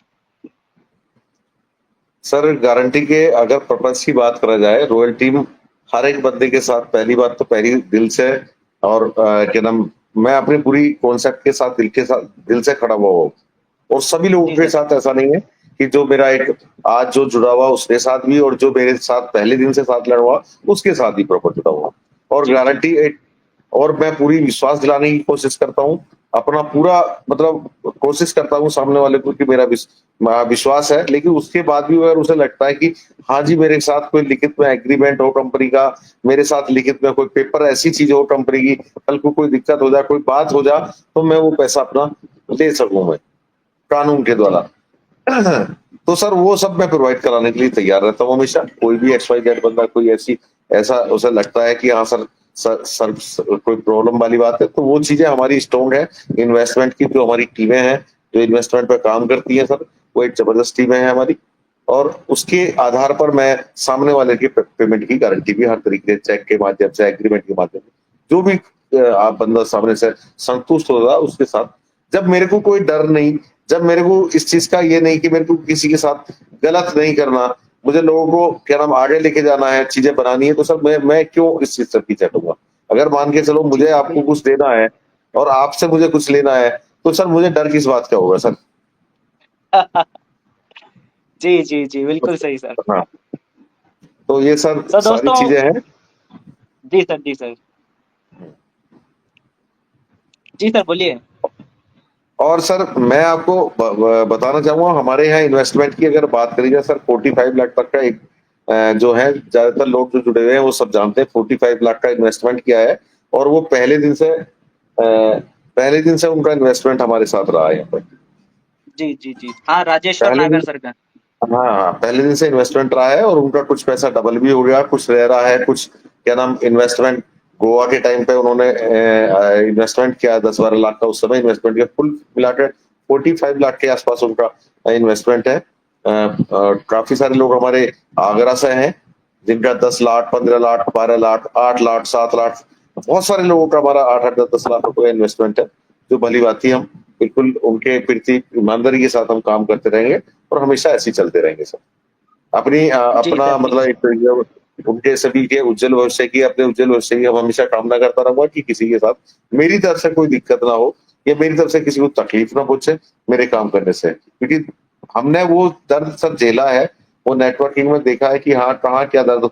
सर गारंटी के अगर पर्पस की बात करा जाए, रॉयल टीम हर एक बंदे के साथ, पहली बात तो पहली दिल से, और क्या नाम, मैं अपनी पूरी कॉन्सेप्ट के साथ दिल से खड़ा हुआ हूँ। और सभी लोगों के साथ ऐसा नहीं है कि जो मेरा एक आज जो जुड़ा हुआ उसके साथ भी, और जो मेरे साथ पहले दिन से साथ लड़ा हुआ उसके साथ भी प्रॉपर जुड़ा हुआ। और गारंटी और मैं पूरी विश्वास दिलाने की कोशिश करता हूँ अपना पूरा मतलब कोशिश करता हूँ सामने वाले को कि मेरा विश्वास है, लेकिन उसके बाद भी अगर उसे लगता है कि हाँ जी, मेरे साथ कोई लिखित में एग्रीमेंट हो कंपनी का, मेरे साथ लिखित में कोई पेपर ऐसी चीज हो कंपनी की, कल को कोई दिक्कत हो जाए, कोई बात हो जाए, तो मैं वो पैसा अपना ले सकूं मैं कानून के जी द्वारा। तो सर वो सब मैं प्रोवाइड कराने के लिए तैयार रहता हूँ हमेशा। कोई भी एक्स वाई जेड बंदा कोई ऐसी ऐसा उसे लगता है कि हाँ सर, कोई प्रॉब्लम वाली बात है, तो वो चीजें हमारी स्ट्रॉन्ग है। इन्वेस्टमेंट की जो हमारी टीमें हैं, जो इन्वेस्टमेंट पे काम करती हैं सर, वो एक जबरदस्त टीमें हैं हमारी। और उसके आधार पर मैं सामने वाले की पेमेंट की गारंटी भी हर तरीके से, चेक के माध्यम से, एग्रीमेंट के माध्यम से, जो भी आप बंदा सामने से संतुष्ट होगा उसके साथ। जब मेरे को कोई डर नहीं, जब मेरे को इस चीज का ये नहीं कि मेरे को किसी के साथ गलत नहीं करना, मुझे लोगों को क्या नाम आगे लेके जाना है, चीजें बनानी है, तो सर मैं क्यों इस चीज से पीछे हटूंगा। अगर मान के चलो जी मुझे आपको बिल्कुल। कुछ देना है और आपसे मुझे कुछ लेना है, तो सर मुझे डर किस बात का होगा सर। जी जी जी, बिल्कुल सही सर। हाँ, तो ये सर सो सारी दोस्तों, चीजें हैं। जी सर, जी सर, जी सर, बोलिए। और सर मैं आपको बताना चाहूंगा, हमारे यहाँ इन्वेस्टमेंट की अगर बात करी जाए सर, 45 लाख तक का एक जो है, ज्यादातर लोग जो जुड़े हुए हैं वो सब जानते हैं 45 लाख का इन्वेस्टमेंट किया है। और वो पहले दिन से उनका इन्वेस्टमेंट हमारे साथ रहा है यहाँ पर। जी जी जी, हाँ, राजेश्वर पहले नागर दिन सर का। हाँ हाँ, पहले दिन से इन्वेस्टमेंट रहा है और उनका कुछ पैसा डबल भी हो गया, कुछ रह रहा है, कुछ क्या नाम इन्वेस्टमेंट गोवा के टाइम पे उन्होंने इन्वेस्टमेंट किया 10-12 लाख का, उस समय इन्वेस्टमेंट किया, कुल मिलाकर 45 लाख के आसपास उनका इन्वेस्टमेंट है। काफी सारे लोग हमारे आगरा से हैं, जिनका 10 लाख, 15 लाख, 12 लाख, 8 लाख, 7 लाख, बहुत सारे लोगों का हमारा 8-8, 10-10 लाख रुपए इन्वेस्टमेंट है। जो भली बात ही हम बिल्कुल उनके प्रति ईमानदारी के साथ हम काम करते रहेंगे और हमेशा ऐसे ही चलते रहेंगे सर। जी सर, अपना जी मतलब सर। एक उनके सभी के उज्जवल भविष्य की, अपने उज्जवल भविष्य की हम हमेशा कामना करता रहूंगा कि किसी के साथ मेरी तरफ से कोई दिक्कत ना हो, या मेरी तरफ से किसी को तकलीफ ना पहुंचे मेरे काम करने से, क्योंकि हमने वो दर्द सर झेला है। वो नेटवर्किंग में देखा है कि हाँ कहाँ क्या दर्द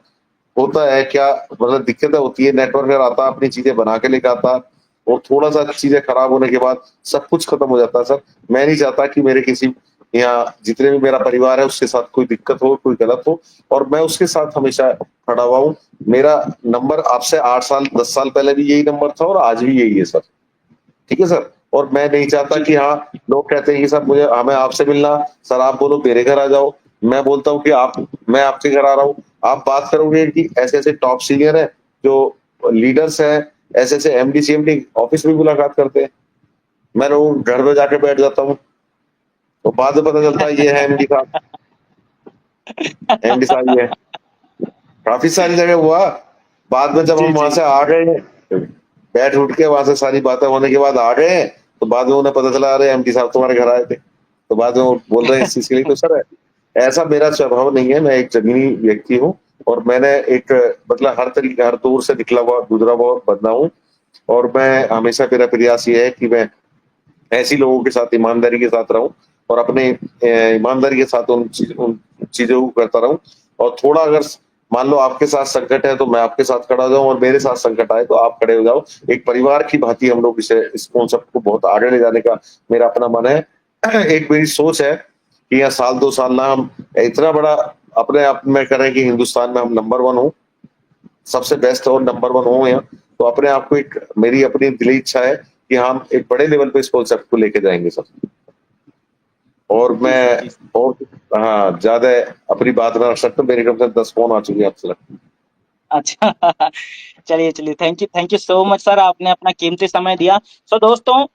होता है, क्या मतलब दिक्कतें होती है। नेटवर्कर आता, अपनी चीजें बना के लेकर आता, और थोड़ा सा चीजें खराब होने के बाद सब कुछ खत्म हो जाता है सर। मैं नहीं चाहता कि मेरे किसी या जितने भी मेरा परिवार है उसके साथ कोई दिक्कत हो, कोई गलत हो, और मैं उसके साथ हमेशा खड़ा हुआ हूँ। मेरा नंबर आपसे 8 साल 10 साल पहले भी यही नंबर था और आज भी यही है सर। ठीक है सर। और मैं नहीं चाहता जी कि हाँ, लोग कहते हैं कि सर मुझे हमें आपसे मिलना, सर आप बोलो मेरे घर आ जाओ। मैं बोलता हूँ कि मैं आपके घर आ रहा हूँ। आप बात करोगे कि ऐसे-ऐसे टॉप सीनियर हैं, जो लीडर्स हैं, ऐसे-ऐसे एमडी, सीएमडी ऑफिस में मुलाकात करते हैं। मैं लोगों के घर में जाके बैठ जाता हूँ, तो बाद में पता चलता है ये है एमडी साहब, एमडी साहब ये है। काफ़ी सारी जगह हुआ। बाद में जब जी हम वहाँ जी से आ गए, बैठ उठ के वहाँ से सारी बातें होने के बाद आ गए, तो बाद में उन्हें पता चला अरे एमडी साहब तुम्हारे घर आए थे। तो बाद में वो बोल रहे हैं इस चीज़ के लिए, तो सर ऐसा मेरा स्वभाव नहीं है, मैं एक ज़मीनी व्यक्ति हूँ और मैंने एक मतलब हर दौर से निकला हुआ, गुज़रा हुआ बंदा हूँ। और मैं हमेशा मेरा प्रयास ये है कि मैं ऐसे लोगों के साथ ईमानदारी के साथ रहूँ और अपने ईमानदारी के साथ उन चीज़ों को करता रहूँ। और थोड़ा अगर मान लो आपके साथ संकट है तो मैं आपके साथ खड़ा हो जाऊँ, और मेरे साथ संकट आए तो आप खड़े हो जाओ। एक परिवार की भांति हम लोग इस कॉन्सेप्ट को बहुत आगे ले जाने का मेरा अपना मन है। एक मेरी सोच है कि यहाँ साल 2 साल ना हम इतना बड़ा अपने आप में करें कि हिंदुस्तान में हम नंबर 1 हो, सबसे बेस्ट और नंबर 1 हो यहाँ। तो अपने आप को एक मेरी अपनी दिली इच्छा है कि हम एक बड़े लेवल पे इस कॉन्सेप्ट को लेके जाएँगे सर। और जी सर, मैं जी सर। और हाँ, ज़्यादा अपनी बात ना रख सकता, मेरी तरफ से 10 फ़ोन आ चुके हैं आपसे लगता है। अच्छा। चलिए चलिए, thank you so much sir, आपने अपना कीमती समय दिया। सो दोस्तों,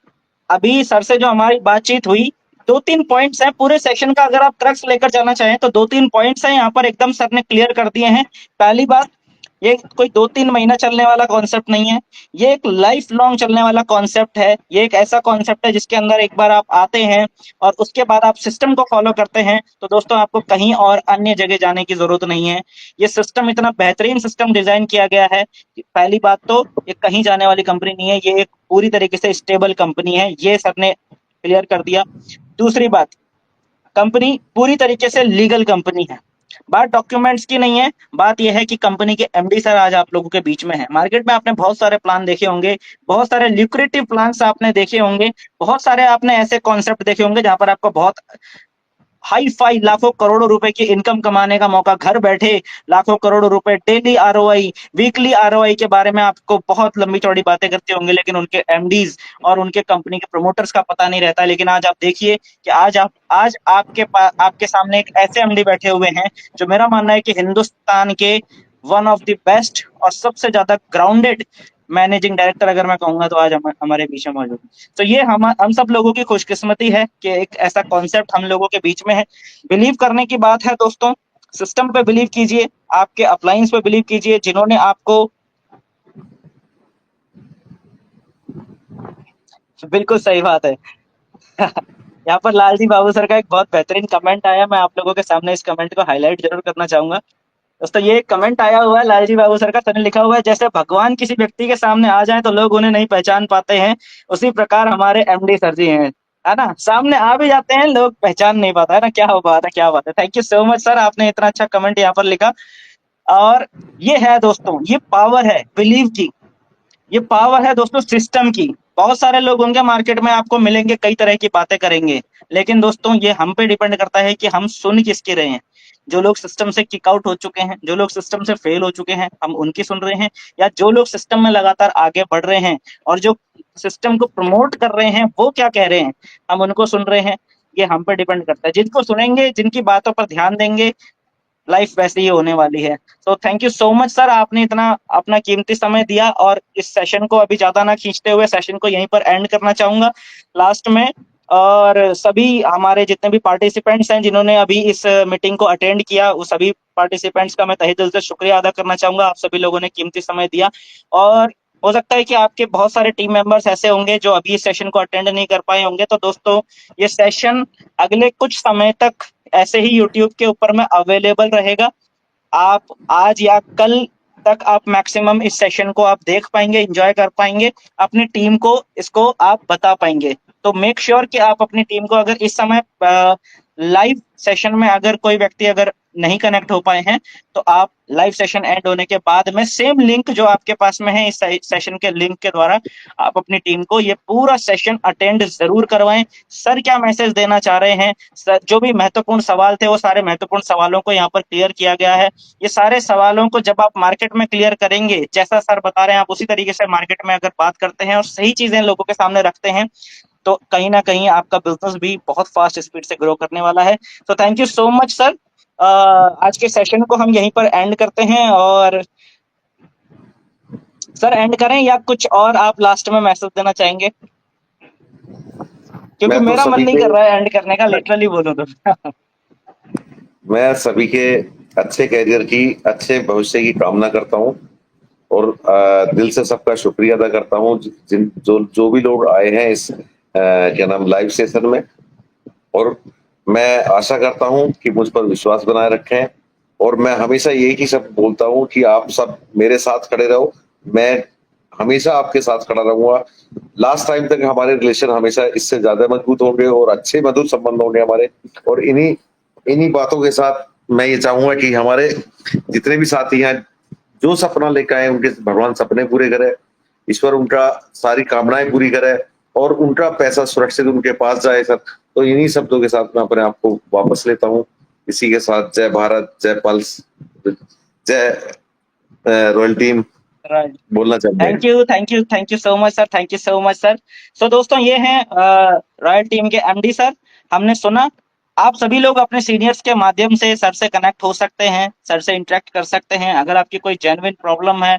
अभी सर से जो हमारी बातचीत हुई, 2-3 पॉइंट्स हैं पूरे सेशन का, अगर आप क्रक्स लेकर जाना चाहें तो 2-3 पॉइंट्स हैं यहाँ पर, एकदम सर ने क्लियर कर दिए हैं। पहली बात, ये कोई 2-3 महीना चलने वाला कॉन्सेप्ट नहीं है, ये एक लाइफ लॉन्ग चलने वाला कॉन्सेप्ट है। ये एक ऐसा कॉन्सेप्ट है जिसके अंदर एक बार आप आते हैं और उसके बाद आप सिस्टम को फॉलो करते हैं, तो दोस्तों आपको कहीं और अन्य जगह जाने की जरूरत नहीं है। ये सिस्टम इतना बेहतरीन सिस्टम डिजाइन किया गया है कि पहली बात तो ये कहीं जाने वाली कंपनी नहीं है, ये एक पूरी तरीके से स्टेबल कंपनी है, ये सर ने क्लियर कर दिया। दूसरी बात, कंपनी पूरी तरीके से लीगल कंपनी है। बात डॉक्यूमेंट्स की नहीं है, बात यह है कि कंपनी के एमडी सर आज आप लोगों के बीच में है। मार्केट में आपने बहुत सारे प्लान देखे होंगे, बहुत सारे ल्यूक्रेटिव प्लान्स आपने देखे होंगे, बहुत सारे आपने ऐसे कॉन्सेप्ट देखे होंगे जहां पर आपको बहुत हाई फाई लाखों करोड़ों रुपए की इनकम कमाने का मौका, घर बैठे लाखों करोड़ों रुपए, डेली आरओआई, वीकली आरओआई के बारे में आपको बहुत लंबी चौड़ी बातें करते होंगे, लेकिन उनके एमडीज और उनके कंपनी के प्रमोटर्स का पता नहीं रहता। लेकिन आज आप देखिए कि आज आपके सामने एक ऐसे एमडी बैठे हुए हैं जो मेरा मानना है कि हिंदुस्तान के वन ऑफ द बेस्ट और सबसे ज्यादा ग्राउंडेड मैनेजिंग डायरेक्टर अगर मैं कहूंगा तो आज हमारे बीच में मौजूद है। तो ये हम सब लोगों की खुशकिस्मती है कि एक ऐसा कॉन्सेप्ट हम लोगों के बीच में है। बिलीव करने की बात है दोस्तों, सिस्टम पे बिलीव कीजिए, आपके अपलाइंस पे बिलीव कीजिए जिन्होंने आपको बिल्कुल सही बात है। यहाँ पर लालजी बाबू सर का एक बहुत बेहतरीन कमेंट आया, मैं आप लोगों के सामने इस कमेंट को हाईलाइट जरूर करना चाहूंगा। दोस्तों ये कमेंट आया हुआ है लालजी बाबू सर का, सर ने लिखा हुआ है, जैसे भगवान किसी व्यक्ति के सामने आ जाए तो लोग उन्हें नहीं पहचान पाते हैं, उसी प्रकार हमारे एमडी सर जी हैं, है ना, सामने आ भी जाते हैं लोग पहचान नहीं पाता, है ना। क्या बात है, क्या बात है। Thank you so much sir, आपने इतना अच्छा कमेंट यहाँ पर लिखा। और ये है दोस्तों, ये पावर है बिलीव की, ये पावर है दोस्तों सिस्टम की। बहुत सारे लोग होंगे मार्केट में, आपको मिलेंगे, कई तरह की बातें करेंगे, लेकिन दोस्तों ये हम पे डिपेंड करता है कि हम सुन किसके रहे हैं। जो लोग सिस्टम से किक आउट हो चुके हैं, जो लोग सिस्टम से फेल हो चुके हैं, हम उनकी सुन रहे हैं, या जो लोग सिस्टम में लगातार आगे बढ़ रहे हैं और जो सिस्टम को प्रमोट कर रहे हैं वो क्या कह रहे हैं, हम उनको सुन रहे हैं। ये हम पे डिपेंड करता है, जिनको सुनेंगे, जिनकी बातों पर ध्यान देंगे, लाइफ वैसे ही होने वाली है। तो thank you so much sir, आपने इतना अपना कीमती समय दिया, और इस सेशन को अभी ज्यादा ना खींचते हुए सेशन को यहीं पर एंड करना चाहूंगा लास्ट में। और सभी हमारे जितने भी पार्टिसिपेंट्स हैं जिन्होंने अभी इस मीटिंग को अटेंड किया, उस सभी पार्टिसिपेंट्स का मैं तहे दिल से शुक्रिया अदा करना चाहूंगा। आप सभी लोगों ने कीमती समय दिया, और हो सकता है कि आपके बहुत सारे टीम मेंबर्स ऐसे होंगे जो अभी इस सेशन को अटेंड नहीं कर पाए होंगे। तो दोस्तों ये सेशन अगले कुछ समय तक ऐसे ही यूट्यूब के ऊपर में अवेलेबल रहेगा। आप आज या कल तक आप मैक्सिमम इस सेशन को आप देख पाएंगे, एंजॉय कर पाएंगे, अपनी टीम को इसको आप बता पाएंगे। तो मेक श्योर कि आप अपनी टीम को, अगर इस समय लाइव सेशन में अगर कोई व्यक्ति अगर नहीं कनेक्ट हो पाए हैं, तो आप लाइव सेशन एंड होने के बाद में सेम लिंक जो आपके पास में है, इस सेशन के लिंक के द्वारा आप अपनी टीम को ये पूरा सेशन अटेंड जरूर करवाएं। सर क्या मैसेज देना चाह रहे हैं, सर जो भी महत्वपूर्ण सवाल थे वो सारे महत्वपूर्ण सवालों को यहाँ पर क्लियर किया गया है। ये सारे सवालों को जब आप मार्केट में क्लियर करेंगे, जैसा सर बता रहे हैं, आप उसी तरीके से मार्केट में अगर बात करते हैं और सही चीजें लोगों के सामने रखते हैं, तो कहीं ना कहीं आपका बिजनेस भी बहुत फास्ट स्पीड से ग्रो करने वाला है। तो thank you so much sir, आज के सेशन को हम यहीं पर एंड करते हैं। और सर एंड करें या कुछ और आप लास्ट में मैसेज देना चाहेंगे, क्योंकि मैं तो मेरा मन सभी नहीं के कर रहा है एंड करने का, लिटरली बोलूं तो। मैं सभी के अच्छे करियर की, अच्छे भविष्य की कामना करता हूँ, और दिल से सबका शुक्रिया अदा करता हूँ जिन जो भी लोग आए हैं इस क्या नाम लाइव सेशन में। और मैं आशा करता हूँ कि मुझ पर विश्वास बनाए रखें, और मैं हमेशा यही की सब बोलता हूँ कि आप सब मेरे साथ खड़े रहो, मैं हमेशा आपके साथ खड़ा रहूंगा। लास्ट टाइम तक हमारे रिलेशन हमेशा इससे ज्यादा मजबूत होंगे और अच्छे मधुर संबंध होंगे हमारे। और इन्हीं इन्हीं बातों के साथ मैं ये चाहूंगा कि हमारे जितने भी साथी हैं, जो सपना लेकर आए उनके भगवान सपने पूरे करे, ईश्वर उनका सारी कामनाएं पूरी करे, और उनका पैसा सुरक्षित उनके पास जाए सर। तो इन्हीं शब्दों के साथ मैं अपने आप को वापस लेता हूँ। इसी के साथ जय भारत, जय पल्स, जय रॉयल टीम राइट, बोलना चाहते हैं। Thank you, thank you, thank you so much sir, thank you so much sir. So दोस्तों ये हैं रॉयल टीम के एमडी सर। हमने सुना, आप सभी लोग अपने सीनियर्स के माध्यम से सर से कनेक्ट हो सकते हैं, सर से इंटरेक्ट कर सकते हैं। अगर आपकी कोई जेन्युइन प्रॉब्लम है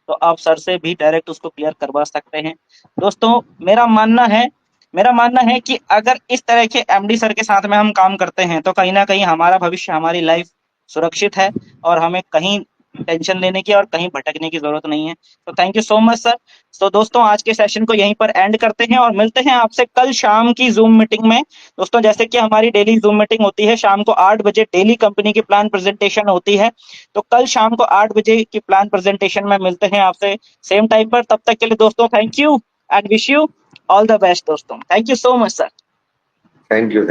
तो आप सर से भी डायरेक्ट उसको क्लियर करवा सकते हैं। दोस्तों मेरा मानना है कि अगर इस तरह के एमडी सर के साथ में हम काम करते हैं तो कहीं ना कहीं हमारा भविष्य, हमारी लाइफ सुरक्षित है, और हमें कहीं टेंशन लेने की और कहीं भटकने की जरूरत नहीं है। तो thank you so much sir. तो दोस्तों आज के सेशन को यहीं पर एंड करते हैं और मिलते हैं आपसे कल शाम की जूम मीटिंग में। दोस्तों जैसे कि हमारी डेली जूम मीटिंग होती है शाम को 8 बजे, डेली कंपनी की प्लान प्रेजेंटेशन होती है। तो कल शाम को 8 बजे की प्लान प्रेजेंटेशन में मिलते हैं आपसे सेम टाइम पर। तब तक के लिए दोस्तों thank you and wish you all the best दोस्तों। Thank you so much sir. Thank you.